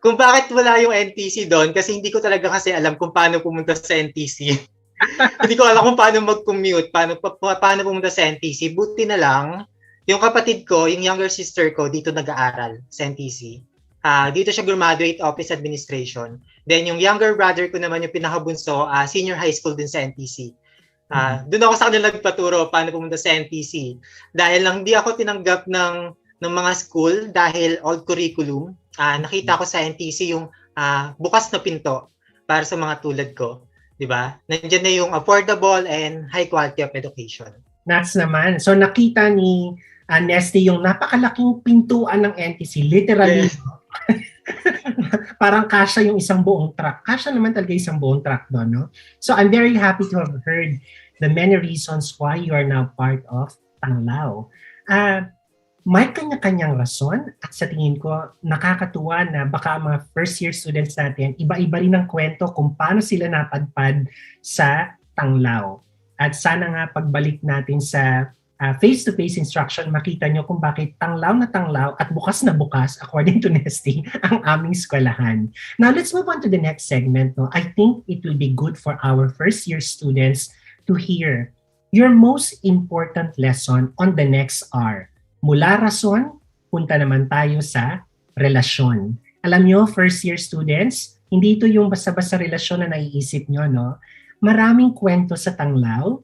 [SPEAKER 8] kung bakit wala yung NTC doon, kasi hindi ko talaga kasi alam kung paano pumunta sa NTC. Hindi ko alam kung paano mag-commute, paano pumunta sa NTC. Buti na lang, yung kapatid ko, yung younger sister ko, dito nag-aaral sa NTC. Dito siya graduate Office Administration. Then yung younger brother ko naman, yung pinakabunso, senior high school din sa NTC. Doon ako sa kanila nagpaturo paano pumunta sa NTC. Dahil lang di ako tinanggap ng mga school dahil old curriculum, nakita ko sa NTC yung bukas na pinto para sa mga tulad ko. Diba? Nandiyan na yung affordable and high quality of education.
[SPEAKER 4] Nats naman. So nakita ni Nesty yung napakalaking pintuan ng NTC. Literally. Yeah. Parang kasya yung isang buong truck. Kasya naman talaga isang buong truck doon, no? So I'm very happy to have heard the many reasons why you are now part of Tanglao. May kanya-kanyang rason at sa tingin ko nakakatuwa na baka mga first year students natin, iba-iba rin ang kwento kung paano sila napadpad sa Tanglao. At sana nga pagbalik natin sa face-to-face instruction, makita nyo kung bakit Tanglao na Tanglao at bukas na bukas, according to Nesty, ang aming eskwelahan. Now, let's move on to the next segment. No? I think it will be good for our first year students to hear your most important lesson on the next R. Mula rason, punta naman tayo sa relasyon. Alam nyo, first year students, hindi ito yung basta-basta relasyon na naiisip nyo, no? Maraming kwento sa Tanglao.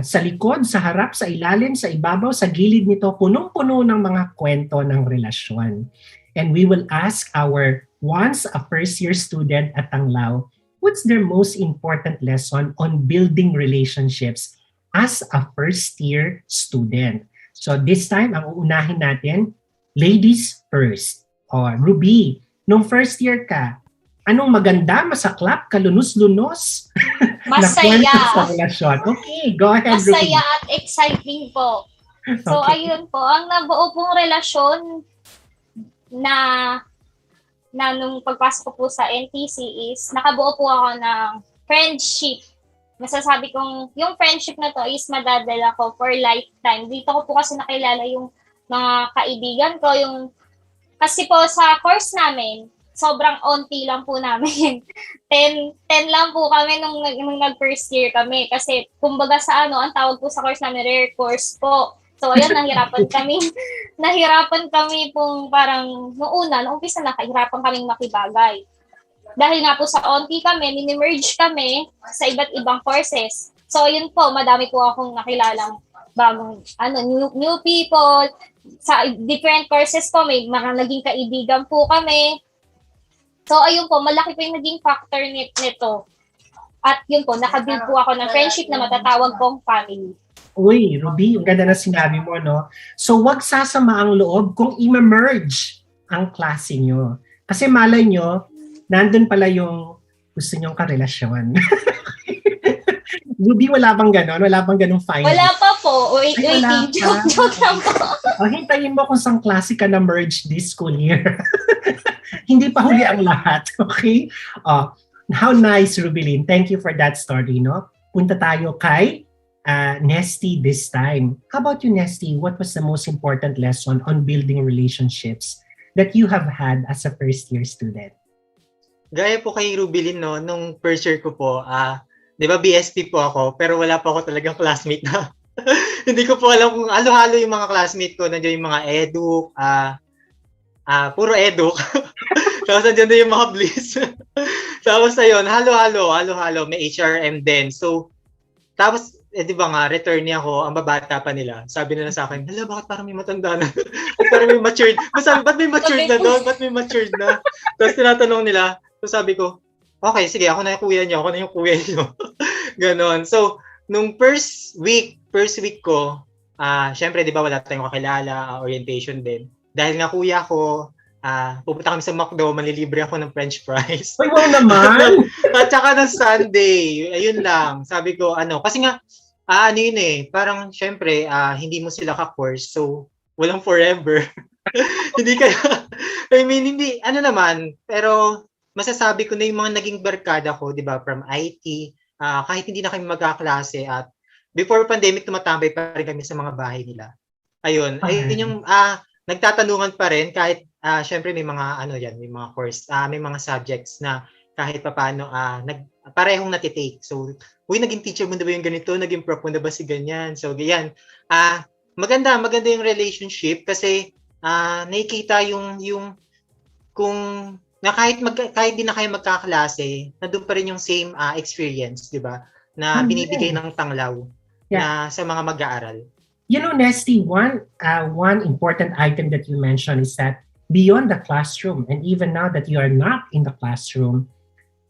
[SPEAKER 4] Sa likod, sa harap, sa ilalim, sa ibabaw, sa gilid nito, punong-puno ng mga kwento ng relasyon. And we will ask our once a first year student at Tanglao, what's their most important lesson on building relationships as a first year student? So this time, ang uunahin natin, ladies first. Ruby, nung first year ka, anong maganda, masaklap, kalunos-lunos?
[SPEAKER 9] Masaya.
[SPEAKER 4] Sa relasyon. Okay, go ahead,
[SPEAKER 9] Masaya
[SPEAKER 4] Ruby.
[SPEAKER 9] at exciting po. So, ayun po, ang nabuo pong relasyon na nung pagpasok ko po sa NTC is nakabuo po ako ng friendship. Masasabi kong yung friendship na to is madadala ko for lifetime. Dito ko po kasi nakilala yung mga kaibigan ko. Kasi po sa course namin, sobrang onti lang po namin. 10 lang po kami nung nag-first year kami. Kasi kumbaga sa ang tawag po sa course namin, rare course po. So ayun, nahirapan kami pong parang noong umpisa na, kahirapan kaming makibagay. Dahil nga po sa onti kami, mini-merge kami sa iba't ibang courses. So, yun po, madami po akong nakilalang bagong, new people. Sa different courses po, may mga naging kaibigan po kami. So, ayun po, malaki po yung naging factor nito. At yun po, nakabuild po ako ng friendship na matatawag kong family.
[SPEAKER 4] Uy, Ruby, ang ganda na sinabi mo, no? So, wag sasama ang loob kung i-merge ang klase nyo. Kasi malay nyo, nandun pala yung gusto nyong karelasyon. Ruby, wala bang ganon? Wala bang ganong finding?
[SPEAKER 9] Wala pa po. Wait,
[SPEAKER 4] Wala pa.
[SPEAKER 9] joke lang po.
[SPEAKER 4] O, hintayin mo kung saan klase ka na merge this school year. Hindi pa huli ang lahat, okay? How nice, Rubilin. Thank you for that story, no? Punta tayo kay Nesty this time. How about you, Nesty? What was the most important lesson on building relationships that you have had as a first-year student?
[SPEAKER 8] Gaya po kay Rubilin, no, nung first year ko po, di ba BSP po ako, pero wala pa ako talagang classmate na. Hindi ko po alam kung halo-halo yung mga classmate ko. Nandiyan yung mga eduk, puro eduk. Tapos nandiyan din yung mga bliss. Tapos ayun, halo-halo, may HRM din. So, tapos, di ba nga, returnee ako, ang babata pa nila. Sabi nila sa akin, hala, bakit parang may matanda na? Parang may matured. Sabi, ba't may matured na doon? Ba't may matured na? Tapos tinatanong nila, so sabi ko, okay, sige, ako na yung kuya niyo. Ganon. So, nung first week ko, syempre, di ba, wala tayong kakilala, orientation din. Dahil nga kuya ko, pupunta kami sa McDo, manlilibre ako ng French fries.
[SPEAKER 4] Ay, wow naman!
[SPEAKER 8] At saka ng Sunday, ayun lang. Sabi ko, kasi nga, parang syempre, hindi mo sila ka-course, so walang forever. Hindi kaya, hindi, pero masasabi ko na yung mga naging barkada ko, di ba, from IT, kahit hindi na kami magkaklase at before pandemic, tumatambay pa rin kami sa mga bahay nila. Ayun yung nagtatanungan pa rin kahit syempre may mga may mga course, may mga subjects na kahit papaano parehong natitake. So, naging teacher mo na ba yung ganito? Naging prof mo na ba si ganyan? So, ganyan. Maganda yung relationship kasi nakikita yung kung na kahit di na kayo magkaklase, nandun pa rin yung same experience, di ba? Na binibigay ng tanglaw na sa mga mag-aaral.
[SPEAKER 4] You know, Nesty, one important item that you mentioned is that beyond the classroom, and even now that you are not in the classroom,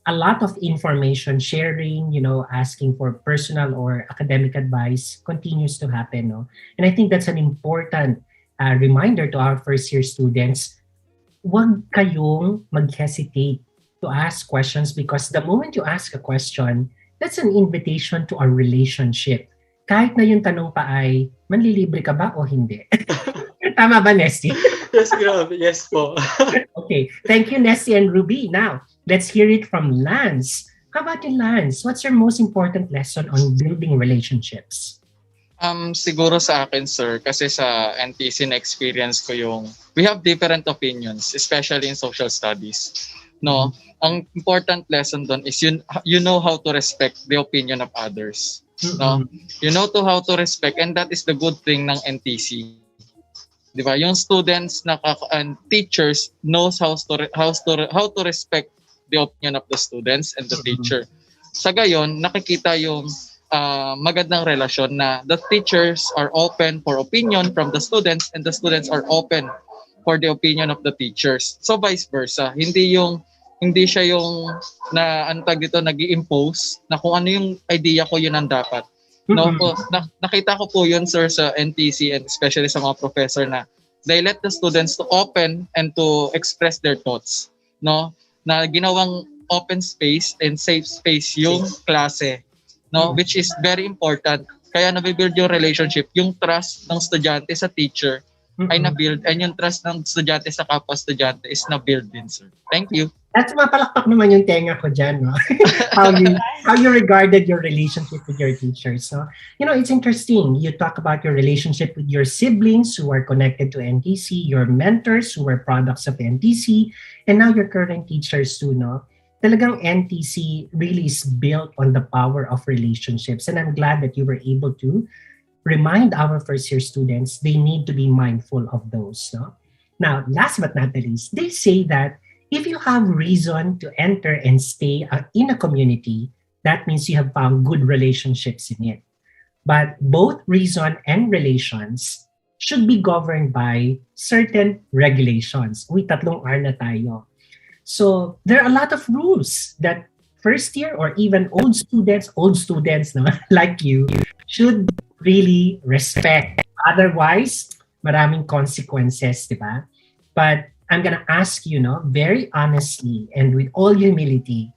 [SPEAKER 4] a lot of information sharing, asking for personal or academic advice continues to happen. No? And I think that's an important reminder to our first-year students. Huwag kayong mag-hesitate to ask questions because the moment you ask a question, that's an invitation to a relationship. Kahit na yung tanong pa ay, manlilibre ka ba o hindi? Tama ba, Nesty?
[SPEAKER 8] Yes, grabe. Yes po.
[SPEAKER 4] Okay. Thank you, Nesty and Ruby. Now, let's hear it from Lance. How about you, Lance? What's your most important lesson on building relationships?
[SPEAKER 10] Siguro sa akin, sir, kasi sa NTC na experience ko we have different opinions, especially in social studies. No, ang important lesson doon is you know how to respect the opinion of others. No, you know how to respect, and that is the good thing ng NTC. Di ba? Yung students and teachers knows how to respect the opinion of the students and the teacher. Sa gayon, nakikita yung magandang relasyon na the teachers are open for opinion from the students and the students are open for the opinion of the teachers. So vice versa. Hindi siya yung nag-i-impose na kung ano yung idea ko yun ang dapat. No, nakita ko po yun, sir, sa NTC and especially sa mga professor na they let the students to open and to express their thoughts. No, na ginawang open space and safe space yung klase. No, which is very important. Kaya nabibuild yung relationship, yung trust ng estudyante sa teacher ay na-build and yung trust ng estudyante sa kapwa-estudyante is na-build din, sir. Thank you.
[SPEAKER 4] That's mapalakpak naman yung tenga ko dyan, no? how you regarded your relationship with your teachers. So, it's interesting. You talk about your relationship with your siblings who are connected to NTC, your mentors who are products of NTC, and now your current teachers too, no? Talagang NTC really is built on the power of relationships. And I'm glad that you were able to remind our first-year students they need to be mindful of those. No? Now, last but not the least, they say that if you have reason to enter and stay in a community, that means you have found good relationships in it. But both reason and relations should be governed by certain regulations. Uy, tatlong R na tayo. So there are a lot of rules that first year or even old students naman like you should really respect. Otherwise, maraming consequences, di ba? But I'm gonna ask you, no, very honestly and with all humility,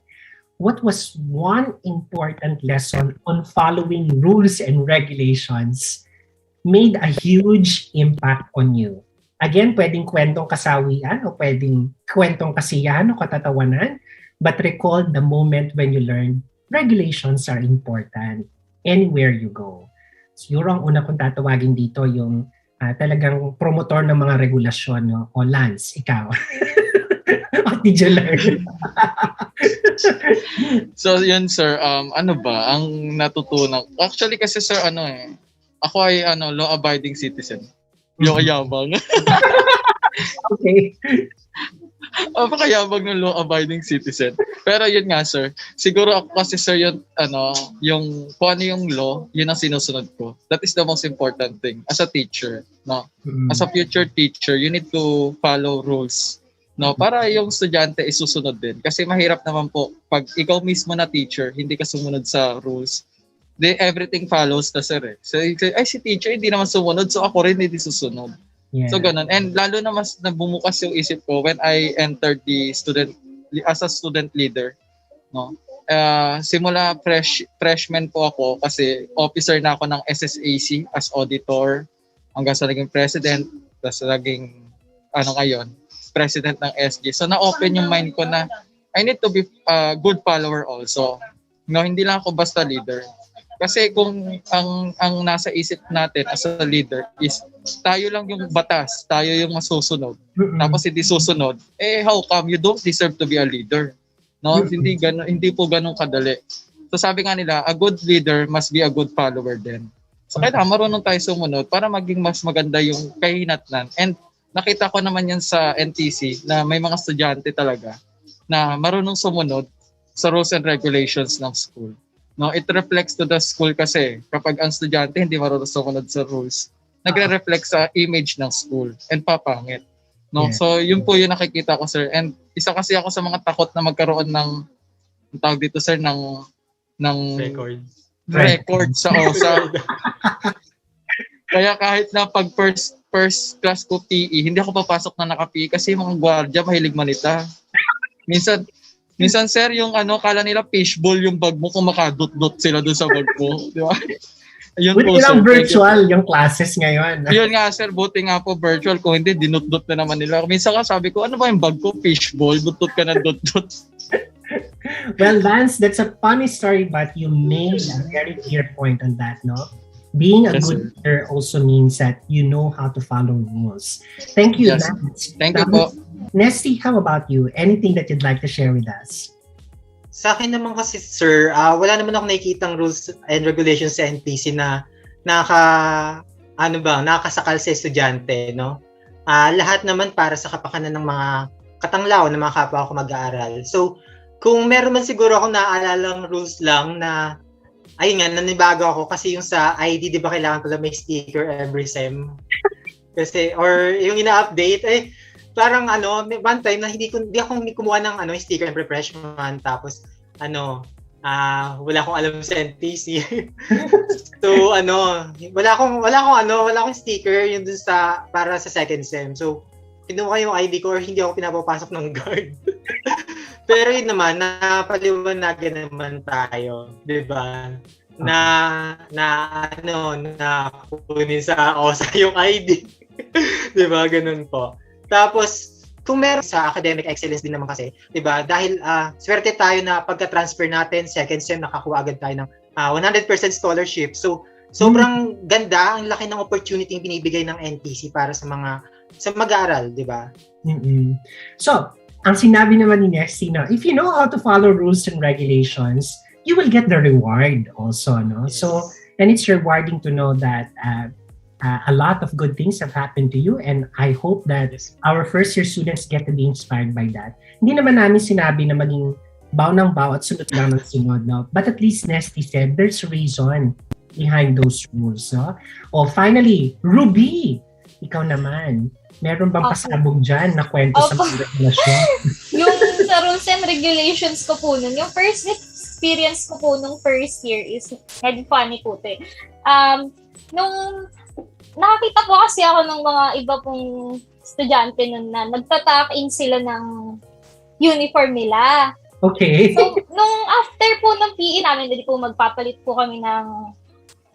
[SPEAKER 4] what was one important lesson on following rules and regulations made a huge impact on you? Again, pwedeng kwentong kasawian o pwedeng kwentong kasiyahan o katatawanan, but recall the moment when you learned regulations are important anywhere you go. Siguro ang una kong tatawagin dito yung talagang promotor ng mga regulasyon, no? O Lance, ikaw. What did you learn?
[SPEAKER 10] So yun sir, ano ba ang natutunan? Actually kasi sir, ako ay law abiding citizen. Yung kayabang.
[SPEAKER 4] Okay.
[SPEAKER 10] Pakayabang ng law abiding citizen. Pero yun nga sir, siguro ako kasi sir yung kung ano yung law, yun ang sinusunod ko. That is the most important thing as a teacher, no? As a future teacher, you need to follow rules. No, para yung estudyante isusunod din. Kasi mahirap naman po pag ikaw mismo na teacher, hindi ka sumunod sa rules. Everything follows na sir eh. So, si teacher hindi naman sumunod, so ako rin hindi susunod. Yeah. So ganun. And lalo na mas nabumukas yung isip ko when I entered as a student leader. No? Simula freshman po ako kasi officer na ako ng SSAC as auditor hanggang sa naging president, tapos naging ngayon, president ng SG. So na-open yung mind ko na I need to be a good follower also. No, hindi lang ako basta leader. Kasi kung ang nasa isip natin as a leader is tayo lang yung batas, tayo yung masusunod. Tapos hindi susunod, how come you don't deserve to be a leader? No, hindi po ganun kadali. So sabi nga nila, a good leader must be a good follower din. So kaya marunong tayo sumunod para maging mas maganda yung kahinatnan. And nakita ko naman yan sa NTC na may mga estudyante talaga na marunong sumunod sa rules and regulations ng school. No, it reflects to the school kasi kapag ang estudyante hindi marunong sumunod sa rules, nagre-reflect sa image ng school and papangit. No, yeah. So yun po yung nakikita ko sir. And isa kasi ako sa mga takot na magkaroon ng tawag dito sir ng record sa OSA. Kaya kahit na pag first class ko PE, hindi ako papasok na naka-PE kasi yung mga gwardiya mahilig manita. Minsan sir, yung kala nila fishbowl yung bag mo kung makadot-dot sila doon sa bag mo. Di ba? Yun
[SPEAKER 4] buti po, lang sir, virtual yung classes ngayon.
[SPEAKER 10] Yun nga sir, buti nga po virtual. Kung hindi, dinot-dot na naman nila. Minsan ka sabi ko, ano ba yung bag ko? Fishbowl, dot-dot ka na dot-dot.
[SPEAKER 4] Well, Lance, that's a funny story, but you made a very clear point on that, no? Being a good leader also means that you know how to follow rules. Thank you,
[SPEAKER 10] yes.
[SPEAKER 4] Lance.
[SPEAKER 10] Thank you po.
[SPEAKER 4] Nesty, how about you? Anything that you'd like to share with us?
[SPEAKER 8] Sa akin naman kasi, sir, wala naman ako nakikitang rules and regulations sa NTC na nakakasakal sa estudyante, no? Lahat naman para sa kapakanan ng mga katanglaw ng mga kapwa ko mag-aaral. So, kung meron man siguro akong naalalang rules lang na, ayun nga, nanibago ako kasi yung sa ID, di ba kailangan pala may sticker every sem? Kasi, or yung ina-update, parang one time na hindi ako kumuha ng sticker and freshman, tapos wala akong alam sa NTC. So wala akong sticker yun dun para sa second sem. So kinuha yung ID ko or hindi ako pinapapasok ng guard. Pero yun naman, napaliwanagan naman tayo, 'di ba? Na kunin sa OSA yung ID. 'Di ba? Ganun po. Tapos, kung meron sa academic excellence din naman kasi, 'di ba? Dahil swerte tayo na pagka-transfer natin, second sem nakakuha agad tayo ng 100% scholarship. So, sobrang ganda, ang laki ng opportunity yung binibigay ng NTC para sa mag-aaral, 'di ba?
[SPEAKER 4] Mm-hmm. So, ang sinabi naman ni Nesty na, if you know how to follow rules and regulations, you will get the reward also, no? Yes. So, and it's rewarding to know that a lot of good things have happened to you, and I hope that our first year students get to be inspired by that. Hindi naman namin sinabi na maging baw ng baw at sunod lang ng sunod, no? But at least Nesty said there's a reason behind those rules, no? O finally, Ruby, ikaw naman. Meron bang pasabog dyan na kwento sa mga regulasyon?
[SPEAKER 9] Yung sa sa rules and regulations ko po nun, yung first experience ko po nung first year is, medyo funny po ito eh. Nung nakakita po kasi ako ng mga iba pong estudyante nun na nagtatack-in sila ng uniform nila.
[SPEAKER 4] Okay.
[SPEAKER 9] So, nung after po ng PE namin, dali po magpapalit po kami ng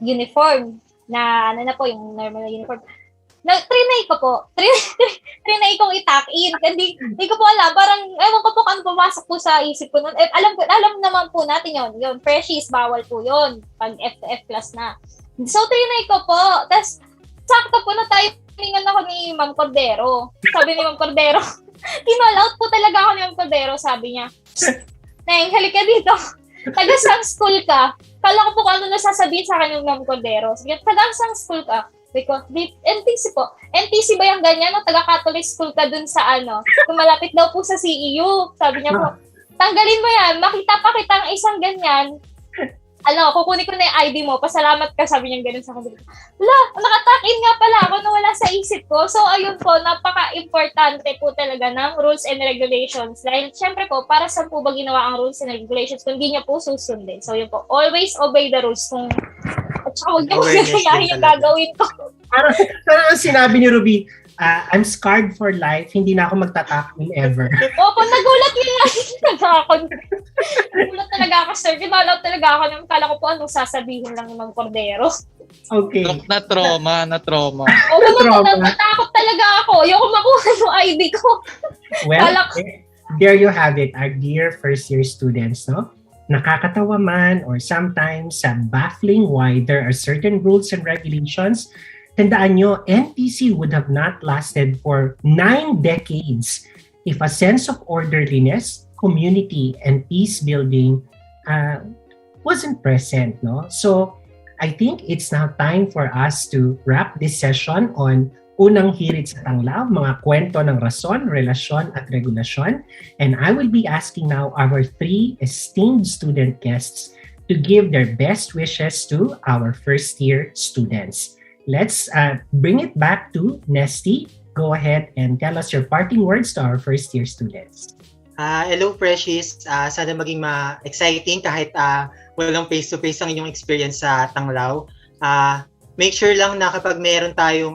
[SPEAKER 9] uniform na ano na po, yung normal na uniform. Trinay ko po. Trinay kong i-tuck-in. Hindi ko po alam. Parang, ewan ko po kung pumasok po sa isip ko nun. Alam naman po natin yun. Freshies, bawal po yun. Pag F to F class na. So, trinay ko po. Tapos, sakto po na timingan ako ni Ma'am Cordero. Sabi ni Ma'am Cordero, kinall out po talaga ako ni Ma'am Cordero. Sabi niya, Neng, halika dito. Taga-sang school ka. Kala ko po kung ano nasasabihin sa akin ng Ma'am Cordero. Sige, taga-sang school ka. Because, NTC po. NTC ba yung ganyan? O taga-Catholic school ka dun sa ano? Malapit daw po sa CEU. Sabi niya po, tanggalin mo yan. Makita pa kita ang isang ganyan. Kukunin ko na yung ID mo. Pasalamat ka. Sabi niya ganun sa akin. Nakatakin nga pala ako na wala sa isip ko. So, ayun po, napaka-importante po talaga ng rules and regulations. Dahil, syempre po, para saan po ba ginawa ang rules and regulations kung hindi niya po susundin? So, yun po, always obey the rules. At saka huwag niyo po gagayahin yung gagawin ko.
[SPEAKER 4] Parang sinabi ni Ruby, I'm scarred for life, hindi na ako magtatakin ever.
[SPEAKER 9] Opo, nagulat yun. Nagulat talaga ako, sir. Kinalaw talaga ako. Kala ko po anong sasabihin lang ng Cordero.
[SPEAKER 4] Okay.
[SPEAKER 10] Na-trauma.
[SPEAKER 9] Oo, natakot talaga ako. Ayoko makuha ng ID ko.
[SPEAKER 4] Well, there you have it, our dear first-year students, no? Nakakatawa man or sometimes baffling why there are certain rules and regulations. Tandaan nyo, NTC would have not lasted for 9 decades if a sense of orderliness, community, and peace building wasn't present, no? So, I think it's now time for us to wrap this session on unang hirit sa Tanglaw, mga kwento ng rason, relasyon, at regulasyon. And I will be asking now our 3 esteemed student guests to give their best wishes to our first-year students. Let's bring it back to Nesty. Go ahead and tell us your parting words to our first-year students.
[SPEAKER 8] Hello, Freshies. Sana maging exciting kahit walang face-to-face ang inyong experience sa Tanglaw. Make sure lang na kapag meron tayong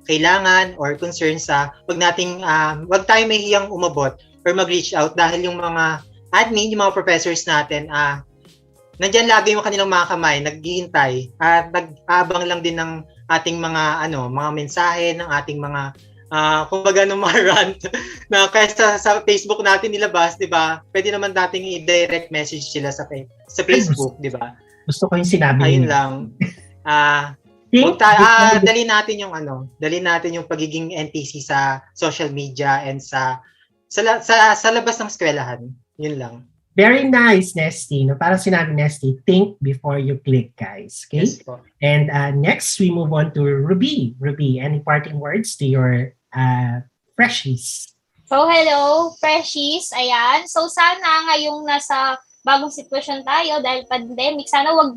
[SPEAKER 8] kailangan or concerns, wag tayo mahihiyang umabot or mag-reach out dahil yung mga admin, yung mga professors natin, nandyan lagi yung kanilang mga kamay, naghihintay at nag-abang lang din ng ating mga mensahe, ng ating mga kumbaga ng mga rant na kaysa sa Facebook natin nilabas, 'di ba? Pwede naman dating i-direct message sila sa Facebook, 'di ba?
[SPEAKER 4] Gusto ko yung sinabi.
[SPEAKER 8] Ayun lang. Dali natin yung pagiging NTC sa social media and sa labas ng eskwelahan. Yun lang.
[SPEAKER 4] Very nice, Nesty. No, parang sinabi Nesty, think before you click, guys. Okay?
[SPEAKER 8] Yes, po.
[SPEAKER 4] And next, we move on to Ruby. Ruby, any parting words to your freshies?
[SPEAKER 9] So, hello, Freshies. Ayan. So, sana ngayong nasa bagong sitwasyon tayo dahil pandemic, sana wag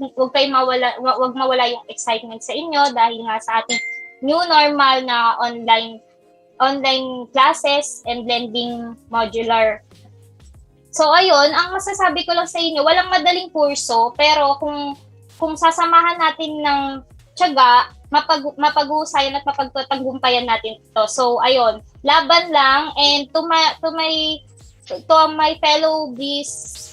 [SPEAKER 9] mawala yung excitement sa inyo dahil nga sa ating new normal na online classes and blending modular. So ayun, ang masasabi ko lang sa inyo, walang madaling kurso, pero kung sasamahan natin ng tiyaga, mapag-uusayan at mapagtatagumpayan natin ito. So ayun, laban lang, and to my fellow bees,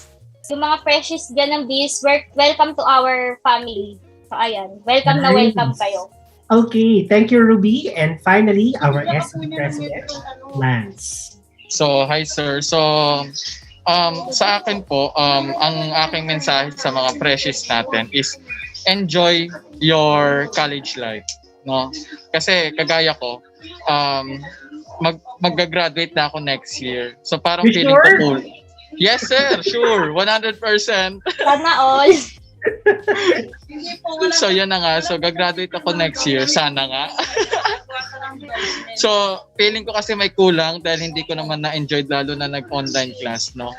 [SPEAKER 9] yung mga freshies dyan ng bees, welcome to our family. So ayan, welcome na welcome kayo.
[SPEAKER 4] Okay, thank you, Ruby. And finally, our SE President, Lance.
[SPEAKER 10] So, hi sir. So, sa akin po, ang aking mensahe sa mga freshies natin is enjoy your college life, no? Kasi kagaya ko, mag-graduate na ako next year. So parang
[SPEAKER 4] You
[SPEAKER 10] feeling
[SPEAKER 4] sure?
[SPEAKER 10] ko cool. Yes sir, sure, 100%.
[SPEAKER 9] Sana all.
[SPEAKER 10] So yun na nga, so gagraduate ako next year, sana nga. So feeling ko kasi may kulang dahil hindi ko naman na-enjoy lalo na nag-online class, no?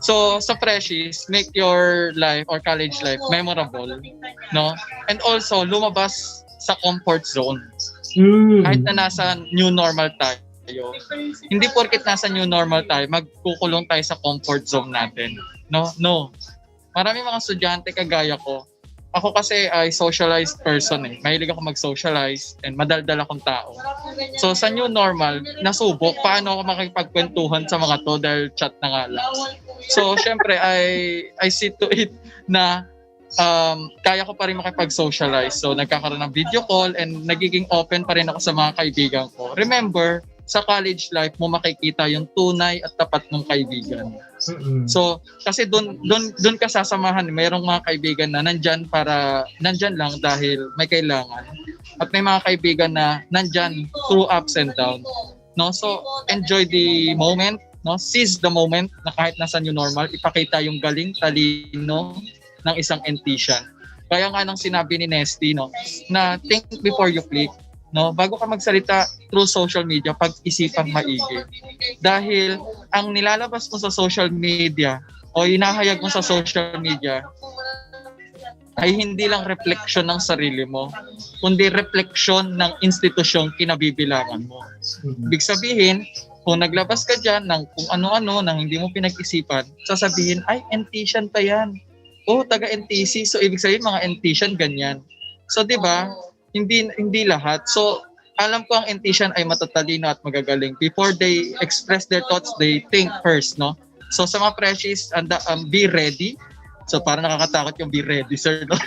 [SPEAKER 10] So sa freshies, make your life or college life memorable, no? And also lumabas sa comfort zone. Kahit na nasa new normal tayo, Hindi porket nasa new normal tayo, magkukulong tayo sa comfort zone natin. No. Marami mga estudyante kagaya ko. Ako kasi ay socialized person eh. Mahilig ako mag-socialize and madaldal akong tao. So sa new normal, nasubok paano ako makipagkwentuhan sa mga to dahil chat na nga lang. So syempre I see to it na kaya ko pa rin makipag-socialize. So nagkakaroon ng video call and nagiging open pa rin ako sa mga kaibigan ko. Remember, sa college life mo makikita yung tunay at tapat mong kaibigan. So, kasi doon ka sasamahan. Mayroong mga kaibigan na nandyan lang dahil may kailangan. At may mga kaibigan na nandyan through ups and downs. No? So, enjoy the moment. No? Seize the moment na kahit nasa new normal, ipakita yung galing, talino ng isang entition. Kaya nga nang sinabi ni Nesty, no, na think before you click. No, bago ka magsalita through social media, pag-isipang maigi. Dahil ang nilalabas mo sa social media o inahayag mo sa social media ay hindi lang reflection ng sarili mo, kundi reflection ng institusyong kinabibilangan mo. Ibig sabihin, kung naglabas ka dyan ng kung ano-ano nang hindi mo pinag-isipan, sasabihin, ay, entition pa yan. Oh, taga-NTC. So, ibig sabihin, mga entition, ganyan. So, di ba? Hindi lahat. So, alam ko ang entition ay matatalino at magagaling. Before they express their thoughts, they think first, no? So, sa mga freshies, be ready. So, parang nakakatakot yung be ready, sir, no?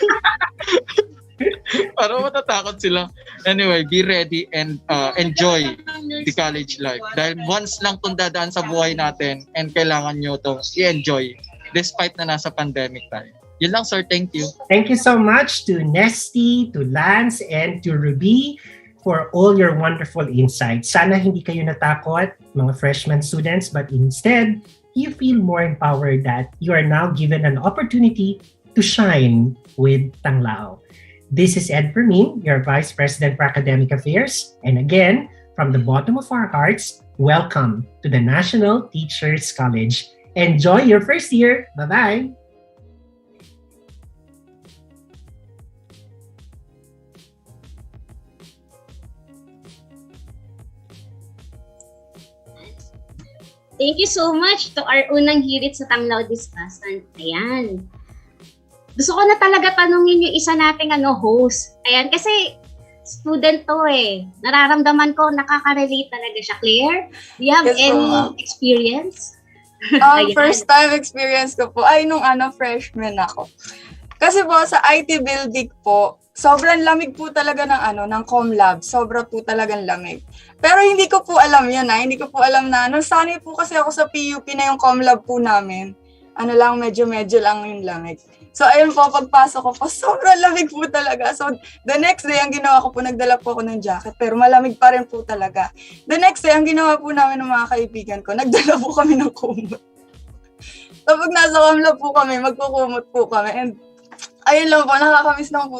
[SPEAKER 10] Parang matatakot sila. Anyway, be ready and enjoy the college life. Dahil once lang itong dadaan sa buhay natin and kailangan nyo itong i-enjoy despite na nasa pandemic tayo. Yun lang, sir. Thank you.
[SPEAKER 4] Thank you so much to Nesty, to Lance, and to Ruby for all your wonderful insights. Sana hindi kayo natakot, mga freshman students, but instead, you feel more empowered that you are now given an opportunity to shine with Tanglao. This is Ed Fermin, your Vice President for Academic Affairs. And again, from the bottom of our hearts, welcome to the National Teachers College. Enjoy your first year. Bye-bye.
[SPEAKER 2] Thank you so much to our unang hirit sa Tanglaw discussant. Ayan. Gusto ko na talaga tanungin yung isa nating host. Ayan, kasi student to eh. Nararamdaman ko, nakaka-relate talaga siya. Claire, do you have any experience?
[SPEAKER 1] First time experience ko po ay nung freshman ako. Kasi po sa IT building po, sobrang lamig po talaga ng com lab. Sobra po talagang lamig. Pero hindi ko po alam yun Hindi ko po alam na sanay po kasi ako sa PUP na yung com lab po namin. Medyo lang yung lamig. So ayun po, pagpasok ko po, sobrang lamig po talaga. So the next day, ang ginawa ko po, nagdala po ako ng jacket. Pero malamig pa rin po talaga. The next day, ang ginawa po namin ng mga kaibigan ko, nagdala po kami ng kumot. So pag nasa com lab po kami, magkukumot po kami. And ayun lang po, nakakamiss lang po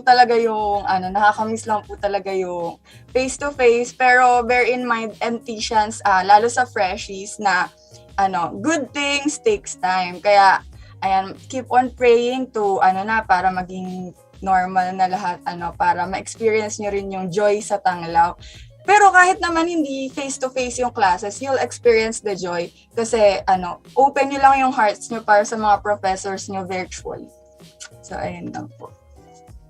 [SPEAKER 1] talaga yung face-to-face. Pero bear in mind, entitions, lalo sa freshies na good things takes time. Kaya, ayan, keep on praying to, para maging normal na lahat, para ma-experience nyo rin yung joy sa Tanglaw. Pero kahit naman hindi face-to-face yung classes, you'll experience the joy. Kasi, open nyo lang yung hearts nyo para sa mga professors nyo virtually. So, ayun lang po.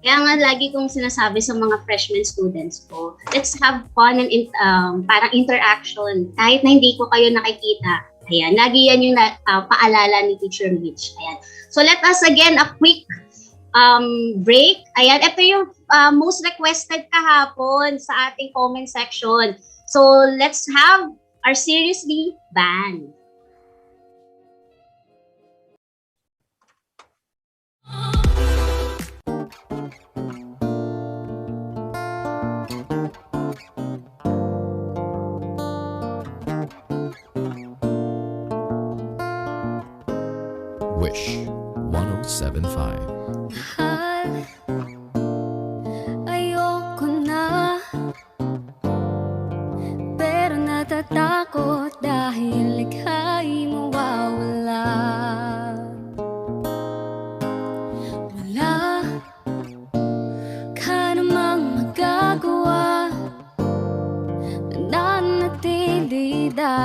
[SPEAKER 2] Kaya nga lagi kong sinasabi sa mga freshman students ko, let's have fun and parang interaction. Kahit na hindi ko kayo nakikita. Ayan, lagi yan yung paalala ni Teacher Mitch. Ayan. So let us again a quick break. Ayan, ito yung most requested kahapon sa ating comment section. So let's have our Seriously Band.
[SPEAKER 11] Wish 107.5. Ayoko na, pero natatakot dahil ika'y mawawala. Wala ka namang magagawa, nananatili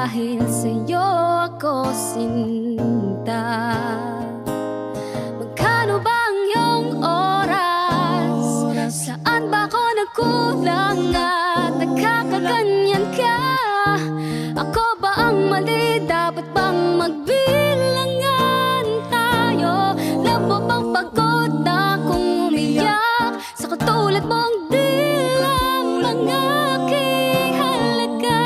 [SPEAKER 11] dahil sa'yo ako sinta. Magkano ba ang iyong oras? Saan ba ako nagkulang at nagkakaganyan ka? Ako ba ang mali? Dapat bang magbilangan tayo? Labo bang pagod na akong umiyak sa katulad mong di lamang aking halaga?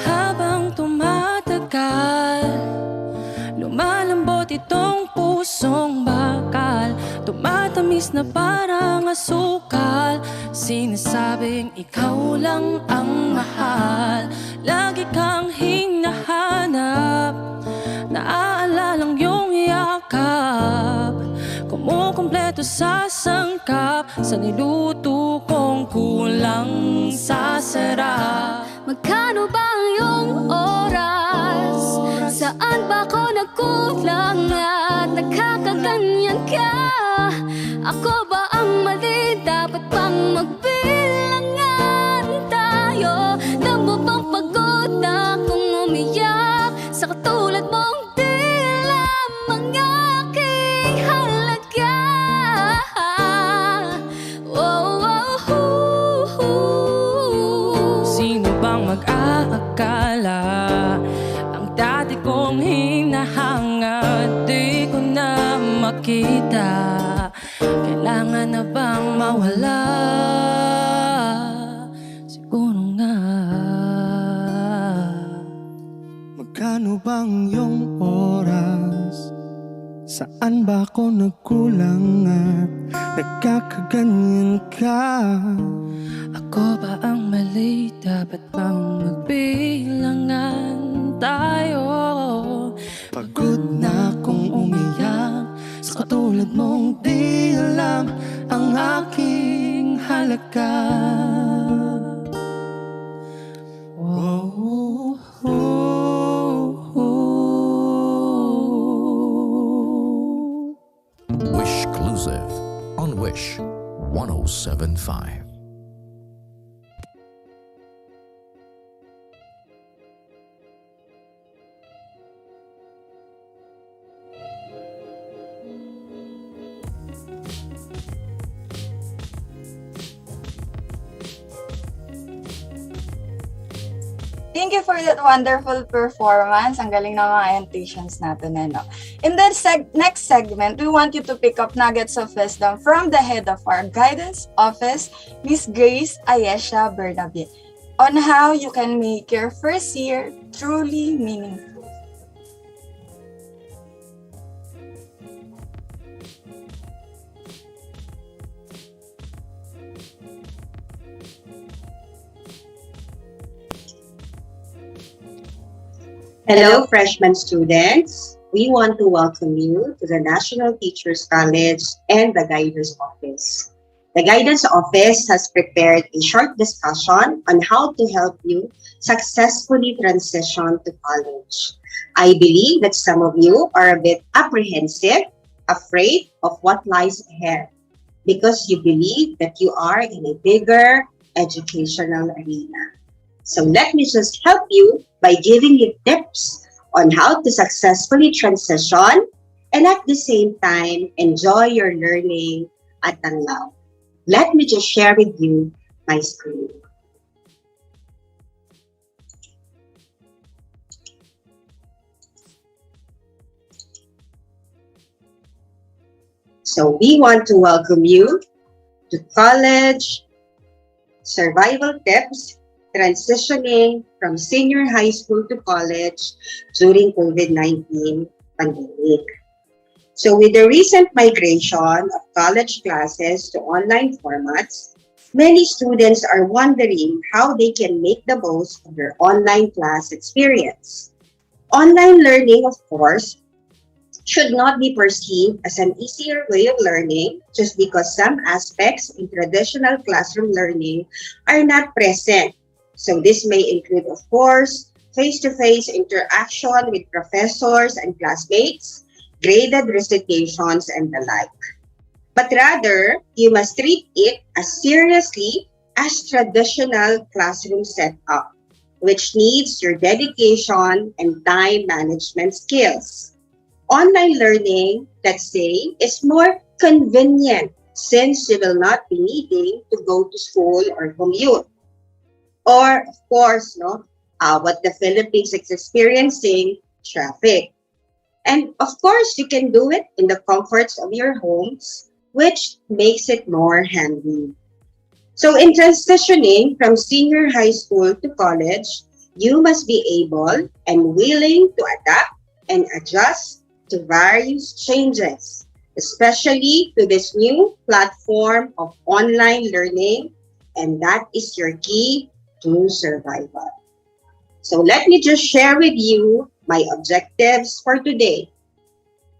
[SPEAKER 12] Habang tumatagal, lumalambot itong pusong bakal. Tumatamis na parang asukal. Sinasabing ikaw lang ang mahal. Lagi kang hinahanap, naaalalang iyong yakap. Kumukumpleto sa sangkap, sa niluto kong kulang sa sarap.
[SPEAKER 11] Magkano ba ang iyong oras? Saan ba ako nagkulang at nagkakaganyan ka? Ako ba ang mali? Dapat bang magbilangan tayo? Labo bang pagod na akong umiyak sa katulad mong di lamang aking halaga?
[SPEAKER 12] Sino bang mag-aakala ang dati kong hinahangad di ko na makita? Kailangan na bang mawala? Siguro nga.
[SPEAKER 13] Magkano bang iyong oras? Saan ba ako nagkulang at nagkakaganyan ka?
[SPEAKER 12] Ako ba ang mali? Dapat bang magbilangan tayo?
[SPEAKER 13] Pagod na akong umiyak sa katulad mong di alam ang aking halaga. Oh, oh, oh.
[SPEAKER 14] Wishclusive on Wish 107.5.
[SPEAKER 1] Thank you for that wonderful performance. Ang galing ng mga annotations natin. Ano? In the next segment, we want you to pick up nuggets of wisdom from the head of our guidance office, Miss Grace Ayesha Bernabe, on how you can make your first year truly meaningful.
[SPEAKER 15] Hello, freshman students. We want to welcome you to the National Teachers College and the Guidance Office. The Guidance Office has prepared a short discussion on how to help you successfully transition to college. I believe that some of you are a bit apprehensive, afraid of what lies ahead, because you believe that you are in a bigger educational arena. So let me just help you by giving you tips on how to successfully transition and at the same time enjoy your learning at Tanglao. Let me just share with you my screen. So we want to welcome you to College Survival Tips Transitioning from Senior High School to College during COVID-19 pandemic. So with the recent migration of college classes to online formats, many students are wondering how they can make the most of their online class experience. Online learning, of course, should not be perceived as an easier way of learning just because some aspects in traditional classroom learning are not present. So this may include, of course, face-to-face interaction with professors and classmates, graded recitations, and the like. But rather, you must treat it as seriously as traditional classroom setup, which needs your dedication and time management skills. Online learning, let's say, is more convenient since you will not be needing to go to school or commute. Or, of course, what the Philippines is experiencing, traffic. And of course, you can do it in the comforts of your homes, which makes it more handy. So in transitioning from senior high school to college, you must be able and willing to adapt and adjust to various changes, especially to this new platform of online learning, and that is your key to survival. So let me just share with you my objectives for today.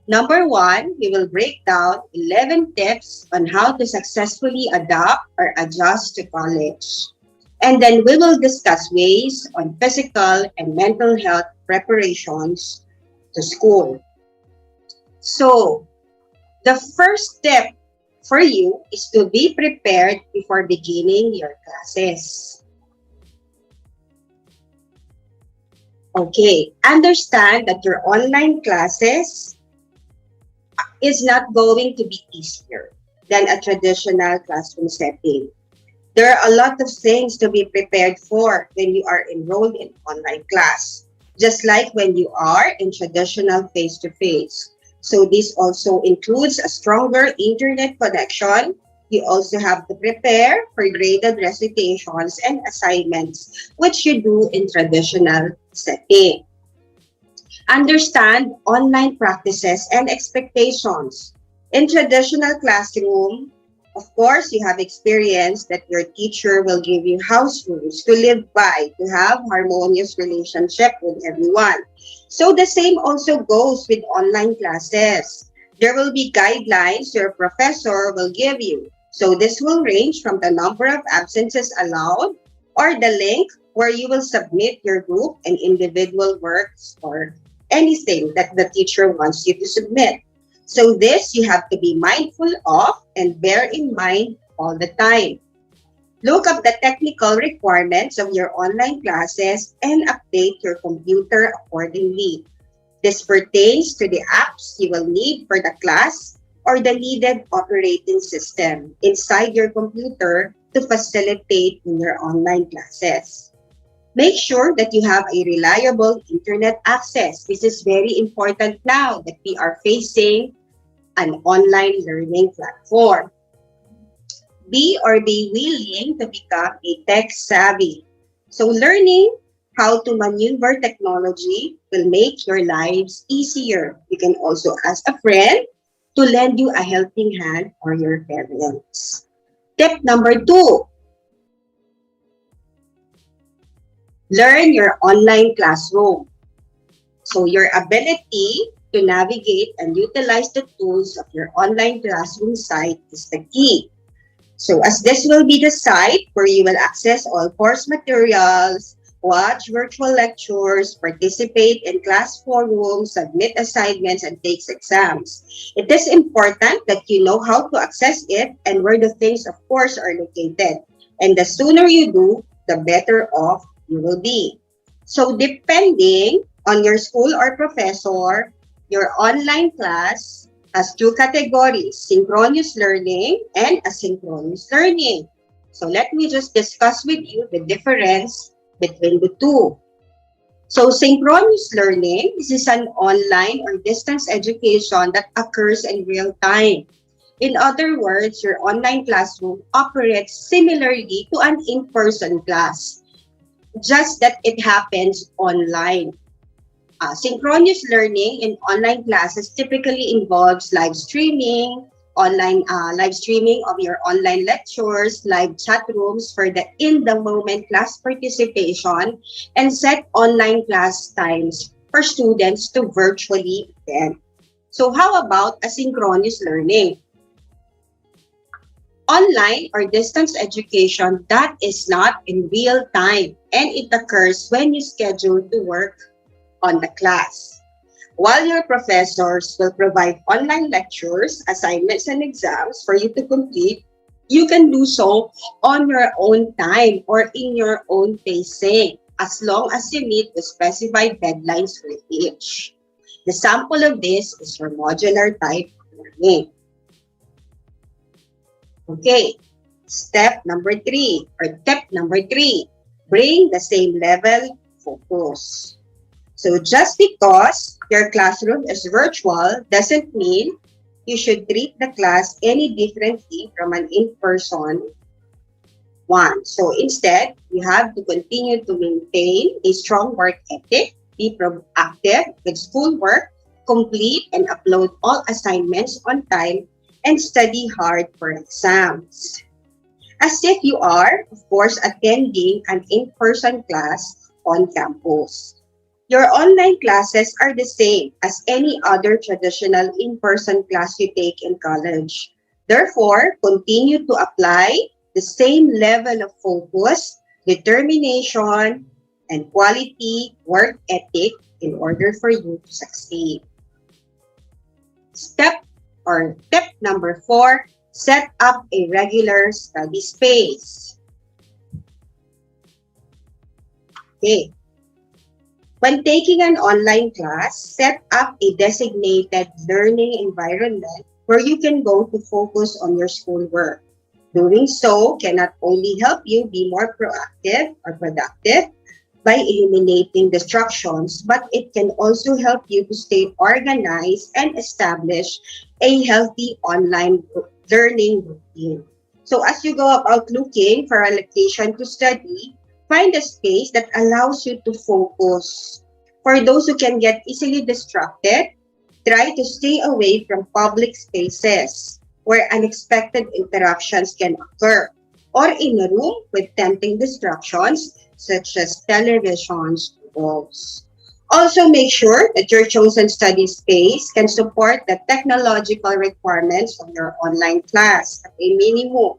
[SPEAKER 15] Number one, we will break down 11 tips on how to successfully adapt or adjust to college. And then we will discuss ways on physical and mental health preparations to school. So, the first step for you is to be prepared before beginning your classes. Okay, understand that your online classes is not going to be easier than a traditional classroom setting. There are a lot of things to be prepared for when you are enrolled in online class, just like when you are in traditional face-to-face. So this also includes a stronger internet connection. You also have to prepare for graded recitations and assignments, which you do in traditional setting. Understand online practices and expectations. In traditional classroom, of course, you have experienced that your teacher will give you house rules to live by, to have harmonious relationship with everyone. So the same also goes with online classes. There will be guidelines your professor will give you. So this will range from the number of absences allowed or the link where you will submit your group and individual works or anything that the teacher wants you to submit. So this you have to be mindful of and bear in mind all the time. Look up the technical requirements of your online classes and update your computer accordingly. This pertains to the apps you will need for the class or the needed operating system inside your computer to facilitate in your online classes. Make sure that you have a reliable internet access. This is very important now that we are facing an online learning platform. Be willing to become a tech savvy. So learning how to maneuver technology will make your lives easier. You can also ask a friend to lend you a helping hand or your parents. Tip number 2. Learn your online classroom. So your ability to navigate and utilize the tools of your online classroom site is the key. So as this will be the site where you will access all course materials, watch virtual lectures, participate in class forums, submit assignments, and take exams. It is important that you know how to access it and where the things, of course, are located. And the sooner you do, the better off you will be. So depending on your school or professor, your online class has 2 categories, synchronous learning and asynchronous learning. So let me just discuss with you the difference between the two. So synchronous learning, this is an online or distance education that occurs in real time. In other words, your online classroom operates similarly to an in-person class, just that it happens online. Synchronous learning in online classes typically involves live streaming of your online lectures, live chat rooms for the in-the-moment class participation, and set online class times for students to virtually attend. So how about asynchronous learning? Online or distance education that is not in real time, and it occurs when you schedule to work on the class. While your professors will provide online lectures, assignments, and exams for you to complete, you can do so on your own time or in your own pacing, as long as you meet the specified deadlines for each. The sample of this is your modular type learning. Okay, step number 3 or tip number 3, bring the same level focus. So just because your classroom is virtual doesn't mean you should treat the class any differently from an in-person one. So instead, you have to continue to maintain a strong work ethic, be proactive with schoolwork, complete and upload all assignments on time, and study hard for exams. As if you are, of course, attending an in-person class on campus. Your online classes are the same as any other traditional in-person class you take in college. Therefore, continue to apply the same level of focus, determination, and quality work ethic in order for you to succeed. Step or tip number 4, set up a regular study space. Okay. When taking an online class, set up a designated learning environment where you can go to focus on your schoolwork. Doing so can not only help you be more proactive or productive by eliminating distractions, but it can also help you to stay organized and establish a healthy online learning routine. So as you go about looking for a location to study, find a space that allows you to focus. For those who can get easily distracted, try to stay away from public spaces where unexpected interruptions can occur, or in a room with tempting distractions such as televisions or walls. Also, make sure that your chosen study space can support the technological requirements of your online class at a minimum.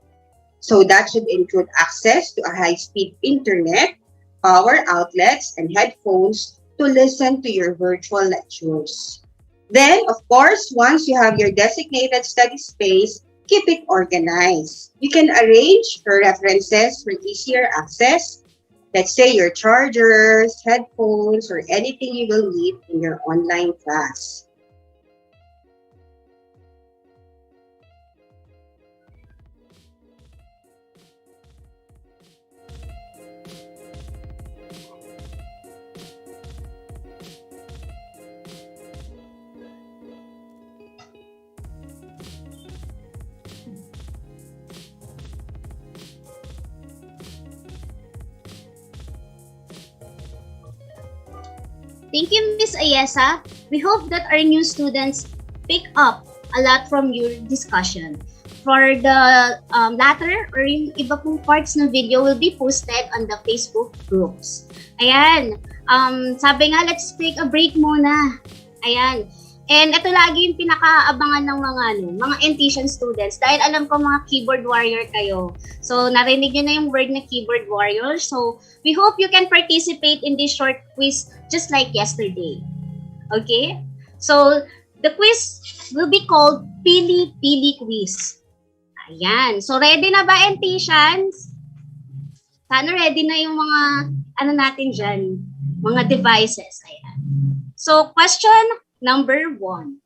[SPEAKER 15] So that should include access to a high-speed internet, power outlets, and headphones to listen to your virtual lectures. Then, of course, once you have your designated study space, keep it organized. You can arrange your references for easier access. Let's say your chargers, headphones, or anything you will need in your online class.
[SPEAKER 2] Thank you, Ms. Ayesa. We hope that our new students pick up a lot from your discussion. For the latter or yung iba pong parts ng video will be posted on the Facebook groups. Ayan. Sabi nga, let's take a break muna. Ayan. And ito lagi yung pinakaabangan ng mga NTian students dahil alam ko mga keyboard warrior kayo. So, narinig nyo na yung word na keyboard warrior. So, we hope you can participate in this short quiz just like yesterday. Okay? So, the quiz will be called Pili Pili Quiz. Ayan. So, ready na ba, NTians? Sana ready na yung mga, natin dyan, mga devices. Ayan. So, question number 1.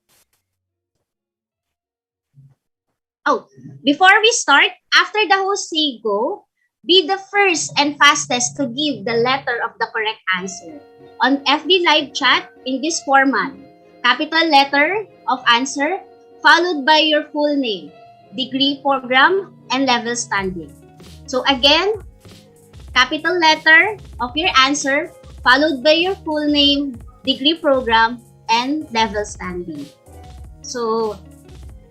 [SPEAKER 2] Oh, before we start, after the host say go, be the first and fastest to give the letter of the correct answer. On FB live chat in this format, capital letter of answer followed by your full name, degree, program, and level standing. So again, capital letter of your answer followed by your full name, degree, program, and level standing. So,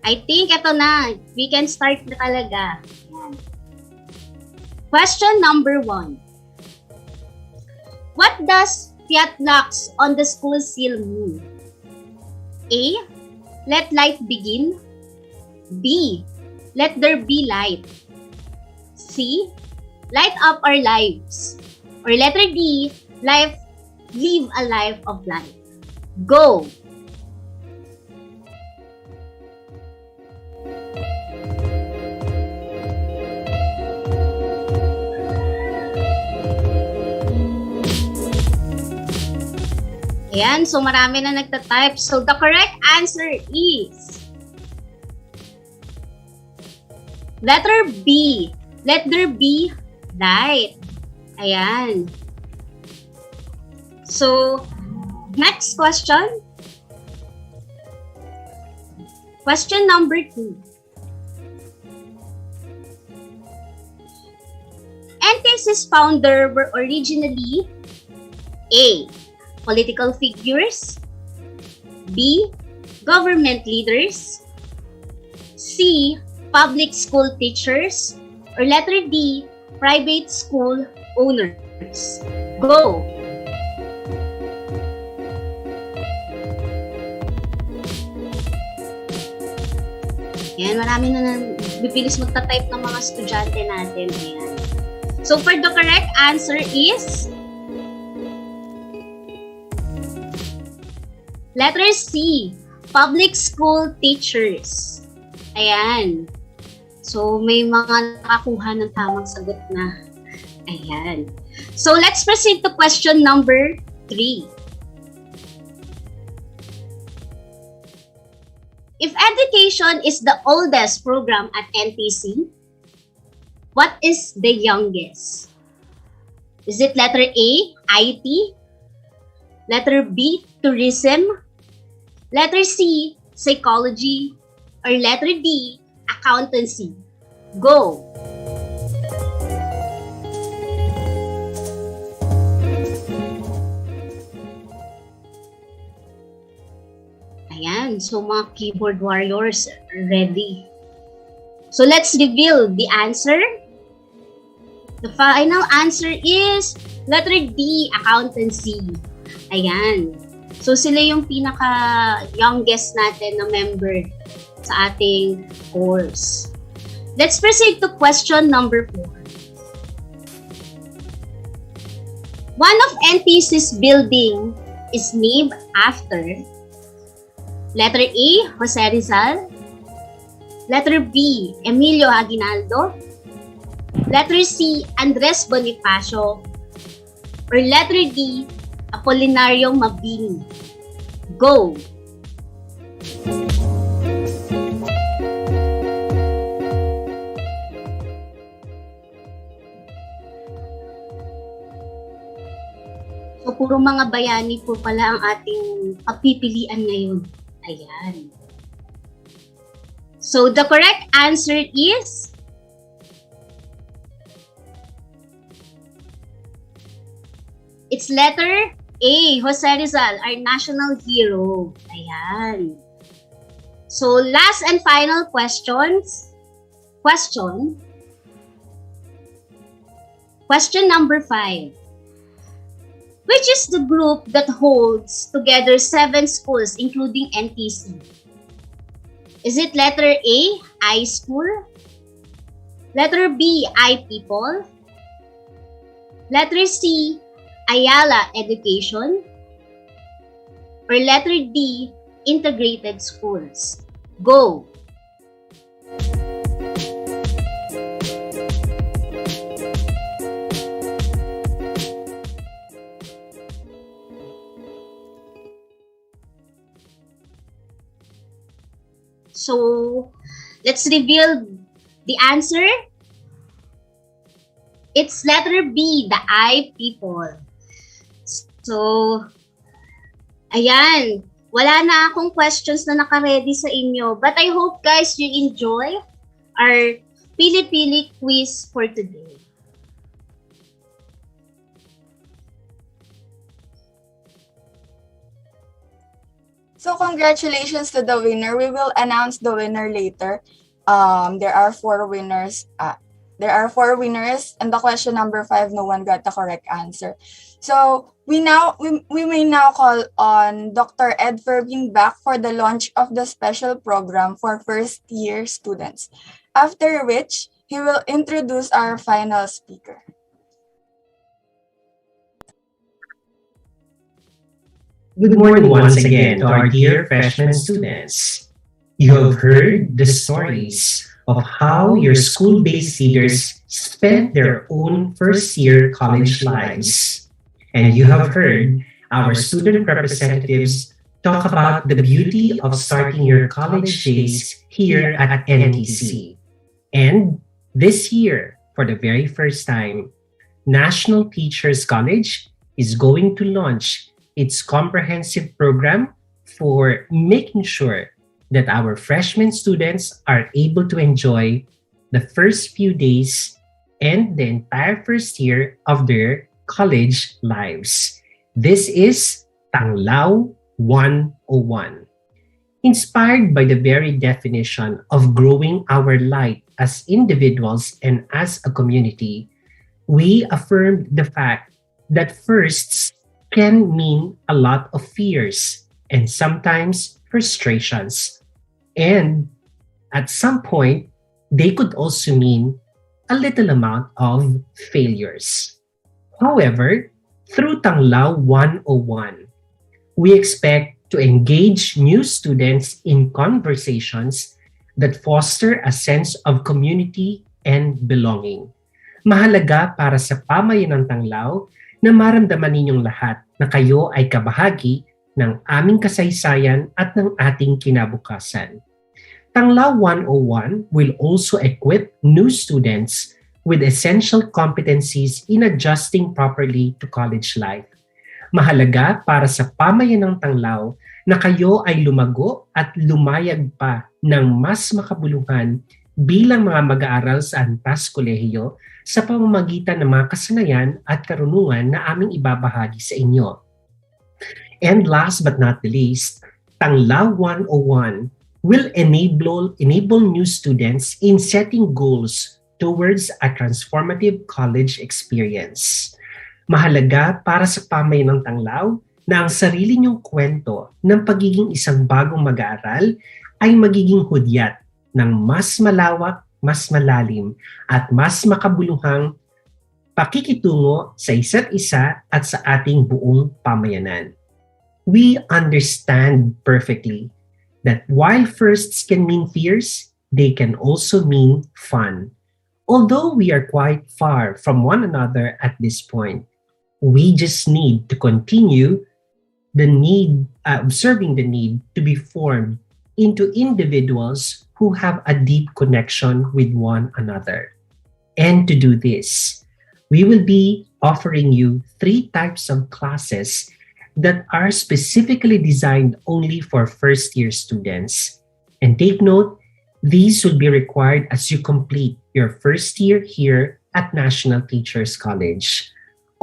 [SPEAKER 2] I think ito na. We can start na talaga. Yan. Question number 1. What does Fiat locks on the school seal mean? A. Let light begin. B. Let there be light. C. Light up our lives. Or letter D. Live a life of light. Go! Ayan, so marami na nagtatype. So the correct answer is letter B. Let there be light. Ayan. So, next question. Question number 2. NTS's founder were originally A. Political figures. B. Government leaders. C. Public school teachers. Or letter D. Private school owners. Go! Yan, marami na bibilis magta-type ng mga estudyante natin. Ayan. So, for the correct answer is letter C, public school teachers. Ayan. So, may mga nakakuha ng tamang sagot na. Ayan. So, let's proceed to question number 3. If education is the oldest program at NTC, what is the youngest? Is it letter A, IT? Letter B, tourism? Letter C, psychology? Or letter D, accountancy? Go! Ayan, so mga keyboard warriors ready. So let's reveal the answer. The final answer is letter D, accountancy. Ayan. So sila yung pinaka-youngest natin na member sa ating course. Let's proceed to question number 4. One of NTC's building is named after letter A, Jose Rizal. Letter B, Emilio Aguinaldo. Letter C, Andres Bonifacio. Or letter D, Apolinario Mabini. Go! So, puro mga bayani po pala ang ating pagpipilian ngayon. Ayan. So, the correct answer is it's letter A, Jose Rizal, our national hero. Ayan. So, last and final question. Question number 5. Which is the group that holds together 7 schools, including NTC? Is it letter A, I School? Letter B, I People? Letter C, Ayala Education? Or letter D, Integrated Schools? Go! So, let's reveal the answer. It's letter B, the I People. So, ayan. Wala na akong questions na naka-ready sa inyo. But I hope guys you enjoy our Pili-Pili quiz for today.
[SPEAKER 1] So congratulations to the winner. We will announce the winner later. There are 4 winners. And the question number 5, no one got the correct answer. So We may now call on Dr. Ed Fervin back for the launch of the special program for first-year students, after which he will introduce our final speaker.
[SPEAKER 4] Good morning once again to our dear freshman students. You have heard the stories of how your school-based leaders spent their own first-year college lives. And you have heard our student representatives talk about the beauty of starting your college days here at NTC. And this year, for the very first time, National Teachers College is going to launch its comprehensive program for making sure that our freshman students are able to enjoy the first few days and the entire first year of their college lives. This is Tanglao 101. Inspired by the very definition of growing our light as individuals and as a community, we affirmed the fact that firsts can mean a lot of fears and sometimes frustrations. And at some point, they could also mean a little amount of failures. However, through Tanglao 101, we expect to engage new students in conversations that foster a sense of community and belonging. Mahalaga para sa pamayanan ng Tanglao na maramdaman ninyong lahat na kayo ay kabahagi ng aming kasaysayan at ng ating kinabukasan. Tanglao 101 will also equip new students with essential competencies in adjusting properly to college life. Mahalaga para sa pamayanan ng Tanglao na kayo ay lumago at lumayag pa ng mas makabuluhan bilang mga mag-aaral sa antas kolehiyo sa pamamagitan ng mga kasanayan at karunungan na aming ibabahagi sa inyo. And last but not the least, Tanglao 101 will enable new students in setting goals towards a transformative college experience. Mahalaga para sa pamayanan ng Tanglao na ang sarili niyong kwento ng pagiging isang bagong mag-aaral ay magiging hudyat ng mas malawak, mas malalim, at mas makabuluhang pakikitungo sa isa't isa at sa ating buong pamayanan. We understand perfectly that while firsts can mean fears, they can also mean fun. Although we are quite far from one another at this point, we just need to continue observing the need to be formed into individuals who have a deep connection with one another. And to do this, we will be offering you 3 types of classes that are specifically designed only for first-year students. And take note, these will be required as you complete your first year here at National Teachers College.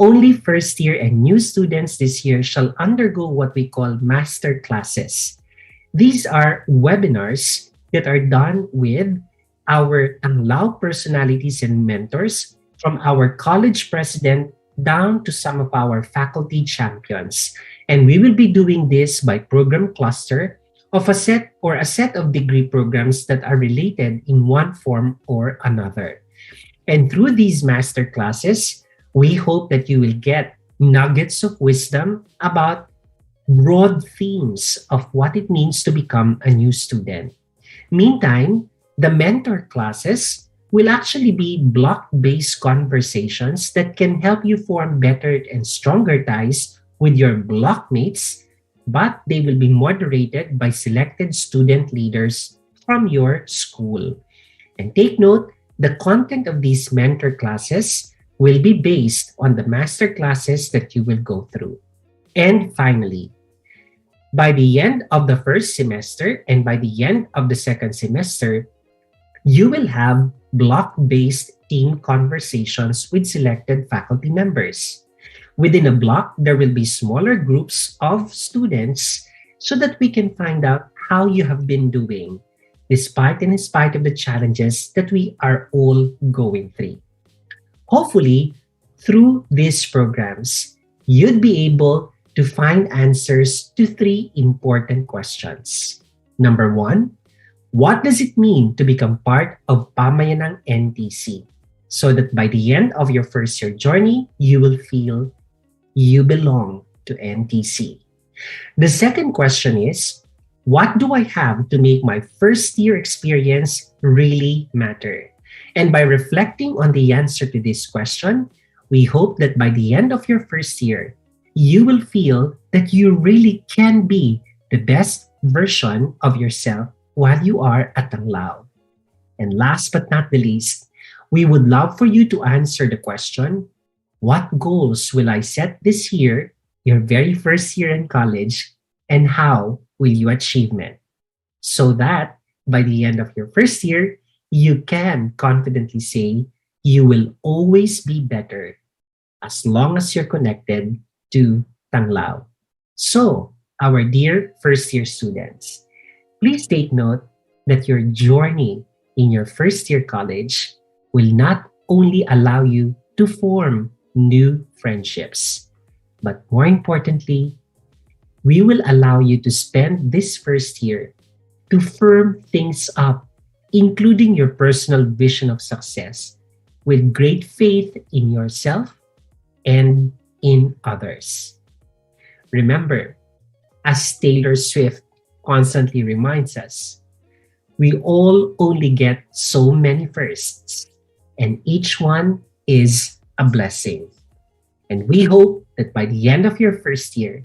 [SPEAKER 4] Only first-year and new students this year shall undergo what we call master classes. These are webinars that are done with our Tanglao personalities and mentors, from our college president down to some of our faculty champions. And we will be doing this by program cluster of a set of degree programs that are related in one form or another. And through these master classes, we hope that you will get nuggets of wisdom about broad themes of what it means to become a new student. Meantime, the mentor classes will actually be block-based conversations that can help you form better and stronger ties with your blockmates, but they will be moderated by selected student leaders from your school. And take note, the content of these mentor classes will be based on the master classes that you will go through. And finally, by the end of the first semester and by the end of the second semester, you will have block-based team conversations with selected faculty members. Within a block, there will be smaller groups of students so that we can find out how you have been doing, despite and in spite of the challenges that we are all going through. Hopefully, through these programs, you'd be able to find answers to three important questions. Number one, what does it mean to become part of Pamayanang NTC? So that by the end of your first year journey, you will feel you belong to NTC. The second question is, what do I have to make my first year experience really matter? And by reflecting on the answer to this question, we hope that by the end of your first year, you will feel that you really can be the best version of yourself while you are at Tanglao. And last but not the least, we would love for you to answer the question, what goals will I set this year, your very first year in college, and how will you achieve them? So that by the end of your first year, you can confidently say you will always be better as long as you're connected to Tanglao. So, our dear first year students, please take note that your journey in your first year college will not only allow you to form new friendships, but more importantly, we will allow you to spend this first year to firm things up, including your personal vision of success, with great faith in yourself and in others. Remember, as Taylor Swift constantly reminds us, we all only get so many firsts, and each one is a blessing. And we hope that by the end of your first year,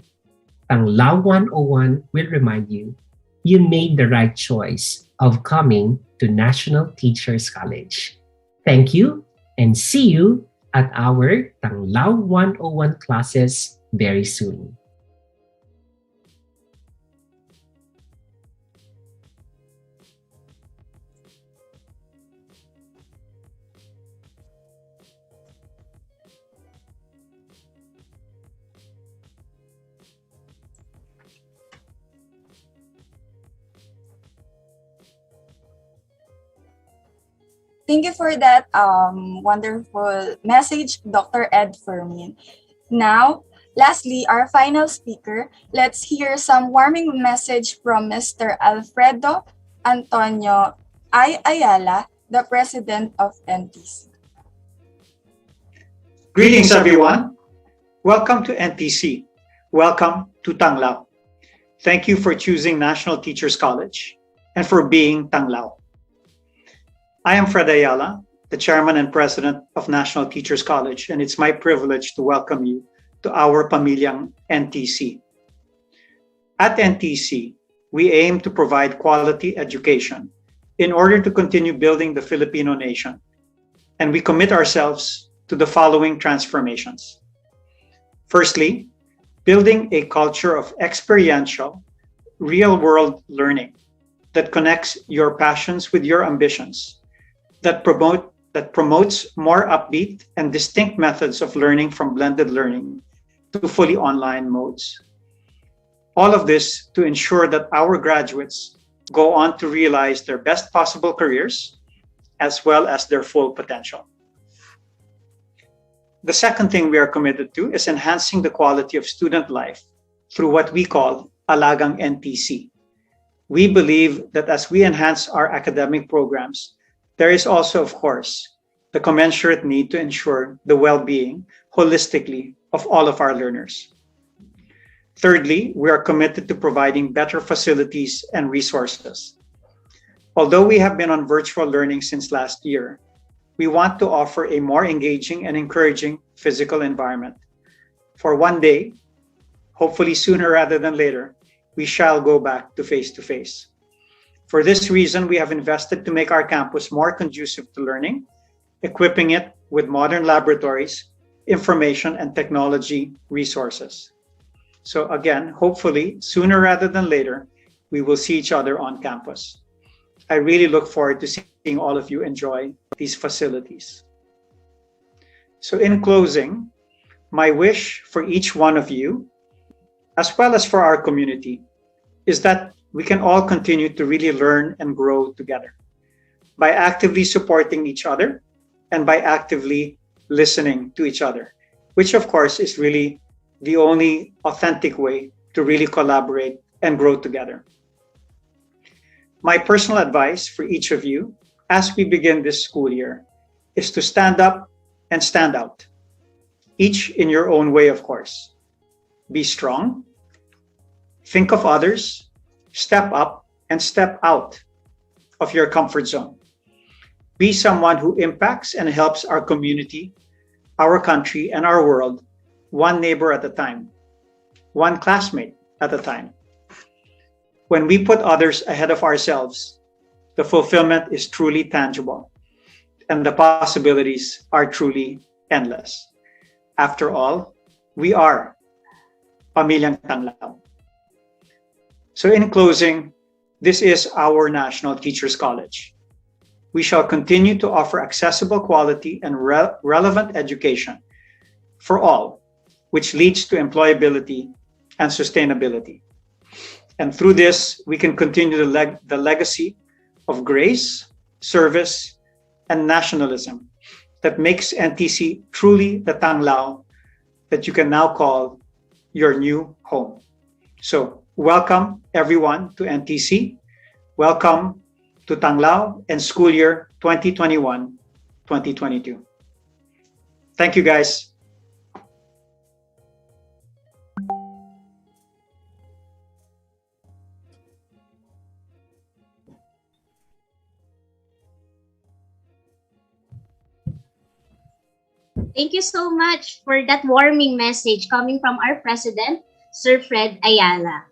[SPEAKER 4] Tanglao 101 will remind you you made the right choice of coming to National Teachers College. Thank you, and see you at our Tanglao 101 classes very soon.
[SPEAKER 1] Thank you for that wonderful message, Dr. Ed Fermin. Now, lastly, our final speaker, let's hear some warming message from Mr. Alfredo Antonio Ayala, the President of NTC.
[SPEAKER 16] Greetings, everyone. Welcome to NTC. Welcome to Tanglao. Thank you for choosing National Teachers College and for being Tanglao. I am Fred Ayala, the Chairman and President of National Teachers College, and it's my privilege to welcome you to our Pamilyang NTC. At NTC, we aim to provide quality education in order to continue building the Filipino nation, and we commit ourselves to the following transformations. Firstly, building a culture of experiential, real-world learning that connects your passions with your ambitions, that promotes more upbeat and distinct methods of learning from blended learning to fully online modes. All of this to ensure that our graduates go on to realize their best possible careers as well as their full potential. The second thing we are committed to is enhancing the quality of student life through what we call Alagang NTC. We believe that as we enhance our academic programs, there is also, of course, the commensurate need to ensure the well-being holistically of all of our learners. Thirdly, we are committed to providing better facilities and resources. Although we have been on virtual learning since last year, we want to offer a more engaging and encouraging physical environment. For one day, hopefully sooner rather than later, we shall go back to face-to-face. For this reason, we have invested to make our campus more conducive to learning, equipping it with modern laboratories, information, and technology resources. So again, hopefully, sooner rather than later, we will see each other on campus. I really look forward to seeing all of you enjoy these facilities. So in closing, my wish for each one of you, as well as for our community, is that we can all continue to really learn and grow together by actively supporting each other and by actively listening to each other, which of course is really the only authentic way to really collaborate and grow together. My personal advice for each of you as we begin this school year is to stand up and stand out, each in your own way, of course. Be strong, think of others, step up and step out of your comfort zone. Be someone who impacts and helps our community, our country, and our world, one neighbor at a time, one classmate at a time. When we put others ahead of ourselves, the fulfillment is truly tangible, and the possibilities are truly endless. After all, we are Pamilyang Tanglao. So in closing, this is our National Teachers College. We shall continue to offer accessible, quality, and relevant education for all, which leads to employability and sustainability. And through this, we can continue the legacy of grace, service, and nationalism that makes NTC truly the Tanglao that you can now call your new home. So welcome everyone to NTC. Welcome to Tanglao and school year 2021-2022. Thank you, guys.
[SPEAKER 2] Thank you so much for that warming message coming from our president, Sir Fred Ayala.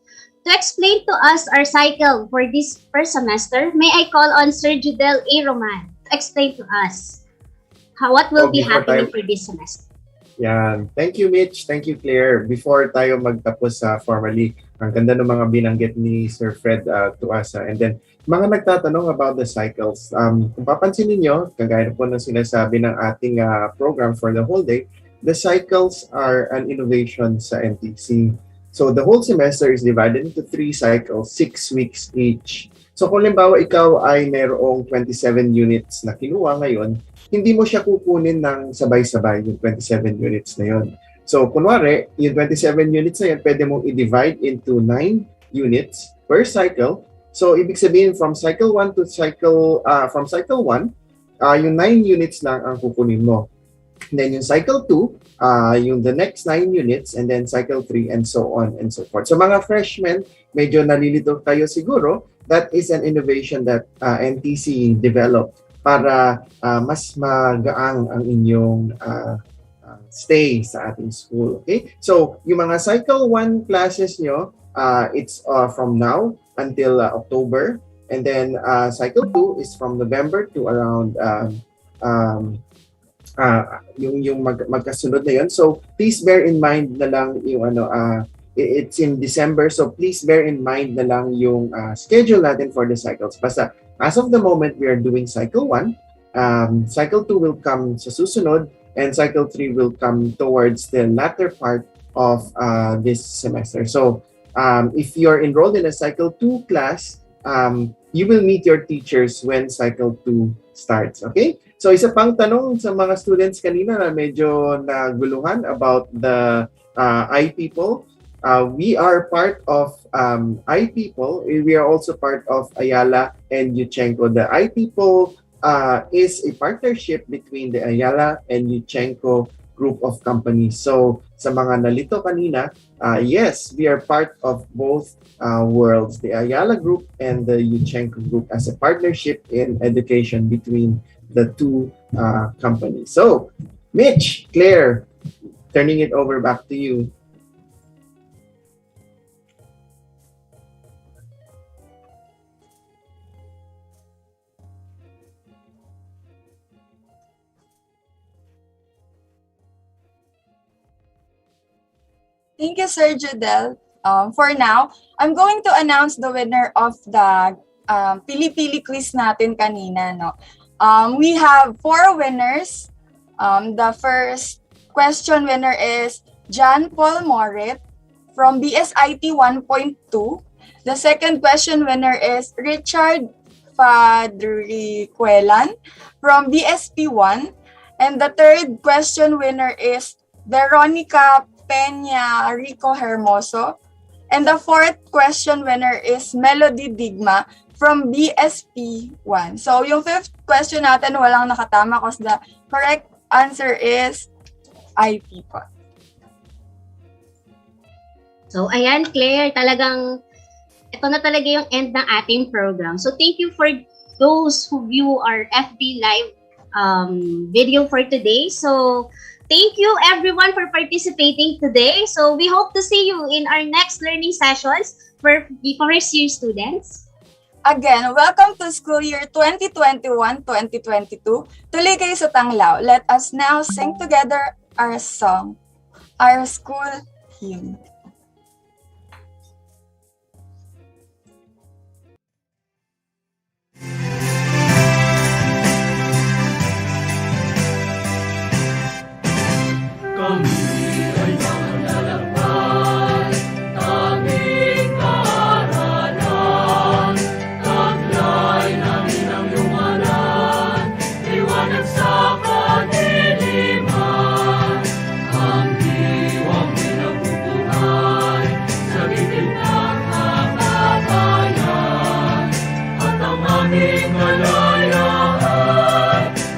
[SPEAKER 2] To explain to us our cycle for this first semester, may I call on Sir Judel A. Roman to explain to us what will be happening for this semester.
[SPEAKER 6] Yan. Thank you, Mitch. Thank you, Claire. Before tayo magtapos formally, ang ganda ng mga binanggit ni Sir Fred to us. And then, mga nagtatanong about the cycles. Kung papansin ninyo, kagaya po ng sinasabi ng ating program for the whole day, the cycles are an innovation sa NTC. So the whole semester is divided into 3 cycles, 6 weeks each. So kung limbawa ikaw ay mayroong 27 units na kinuha ngayon, hindi mo siya kukunin ng sabay-sabay yung 27 units na yun. So kunwari, yung 27 units na yun, pwede mong i-divide into 9 units per cycle. So ibig sabihin from cycle 1 to cycle, from cycle 1, yung 9 units lang ang kukunin mo. And then yung cycle 2, yung the next 9 units, and then cycle 3, and so on and so forth. So mga freshmen, medyo nalilito kayo siguro, that is an innovation that NTC developed para mas magaang ang inyong stay sa ating school. Okay? So yung mga cycle 1 classes nyo, it's from now until October, and then cycle 2 is from November to around yung magkasunod na yun. So please bear in mind na lang yung it's in December, so please bear in mind na lang yung schedule natin for the cycles. Basta as of the moment we are doing cycle 1, cycle 2 will come sa susunod, and cycle 3 will come towards the latter part of this semester. So if you're enrolled in a cycle 2 class, you will meet your teachers when cycle 2 starts. Okay? So isa pang tanong sa mga students kanina na medyo naguluhan about the I-People. We are part of I-People. We are also part of Ayala and Yuchenko. The I-People is a partnership between the Ayala and Yuchenko group of companies. So sa mga nalito kanina, yes, we are part of both worlds, the Ayala group and the Yuchenko group, as a partnership in education between the two companies. So Mitch, Claire, turning it over back to you.
[SPEAKER 1] Thank you, Sir Judel. For now, I'm going to announce the winner of the Pili-Pili quiz natin kanina. No? We have 4 winners. The first question winner is John Paul Morit from BSIT 1.2. The second question winner is Richard Fadricuelan from BSP 1. And the third question winner is Veronica Peña Rico Hermoso. And the fourth question winner is Melody Digma from BSP 1. So yung fifth question natin walang nakatama because the correct answer is IP po.
[SPEAKER 2] So, ayan, Claire, talagang ito na talaga yung end ng ating program. So, thank you for those who view our FB Live video for today. So, thank you everyone for participating today. So, we hope to see you in our next learning sessions for first year students.
[SPEAKER 1] Again, welcome to school year 2021-2022. Tuloy kayo sa Tanglaw. Let us now sing together our song, our school hymn.
[SPEAKER 3] Kami ay manlalakbay, tanging kaaralan. Taglay namin ang lumanan, liwanag sa kadiliman. Ang diwang pinagbubuhay sa gilid ng kapatayan. At ang aming kalayaan,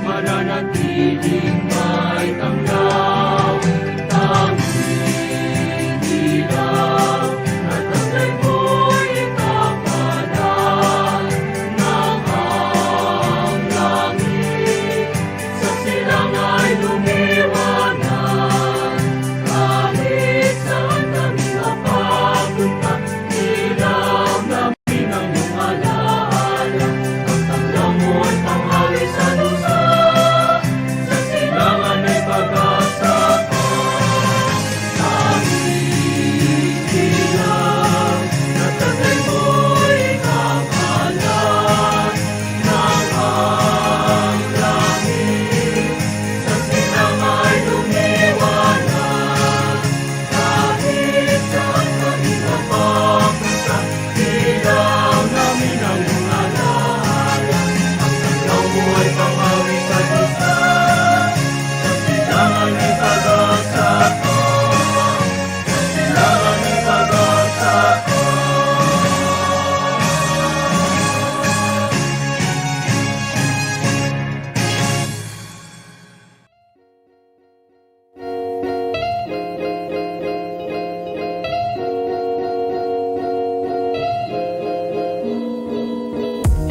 [SPEAKER 3] mananatiling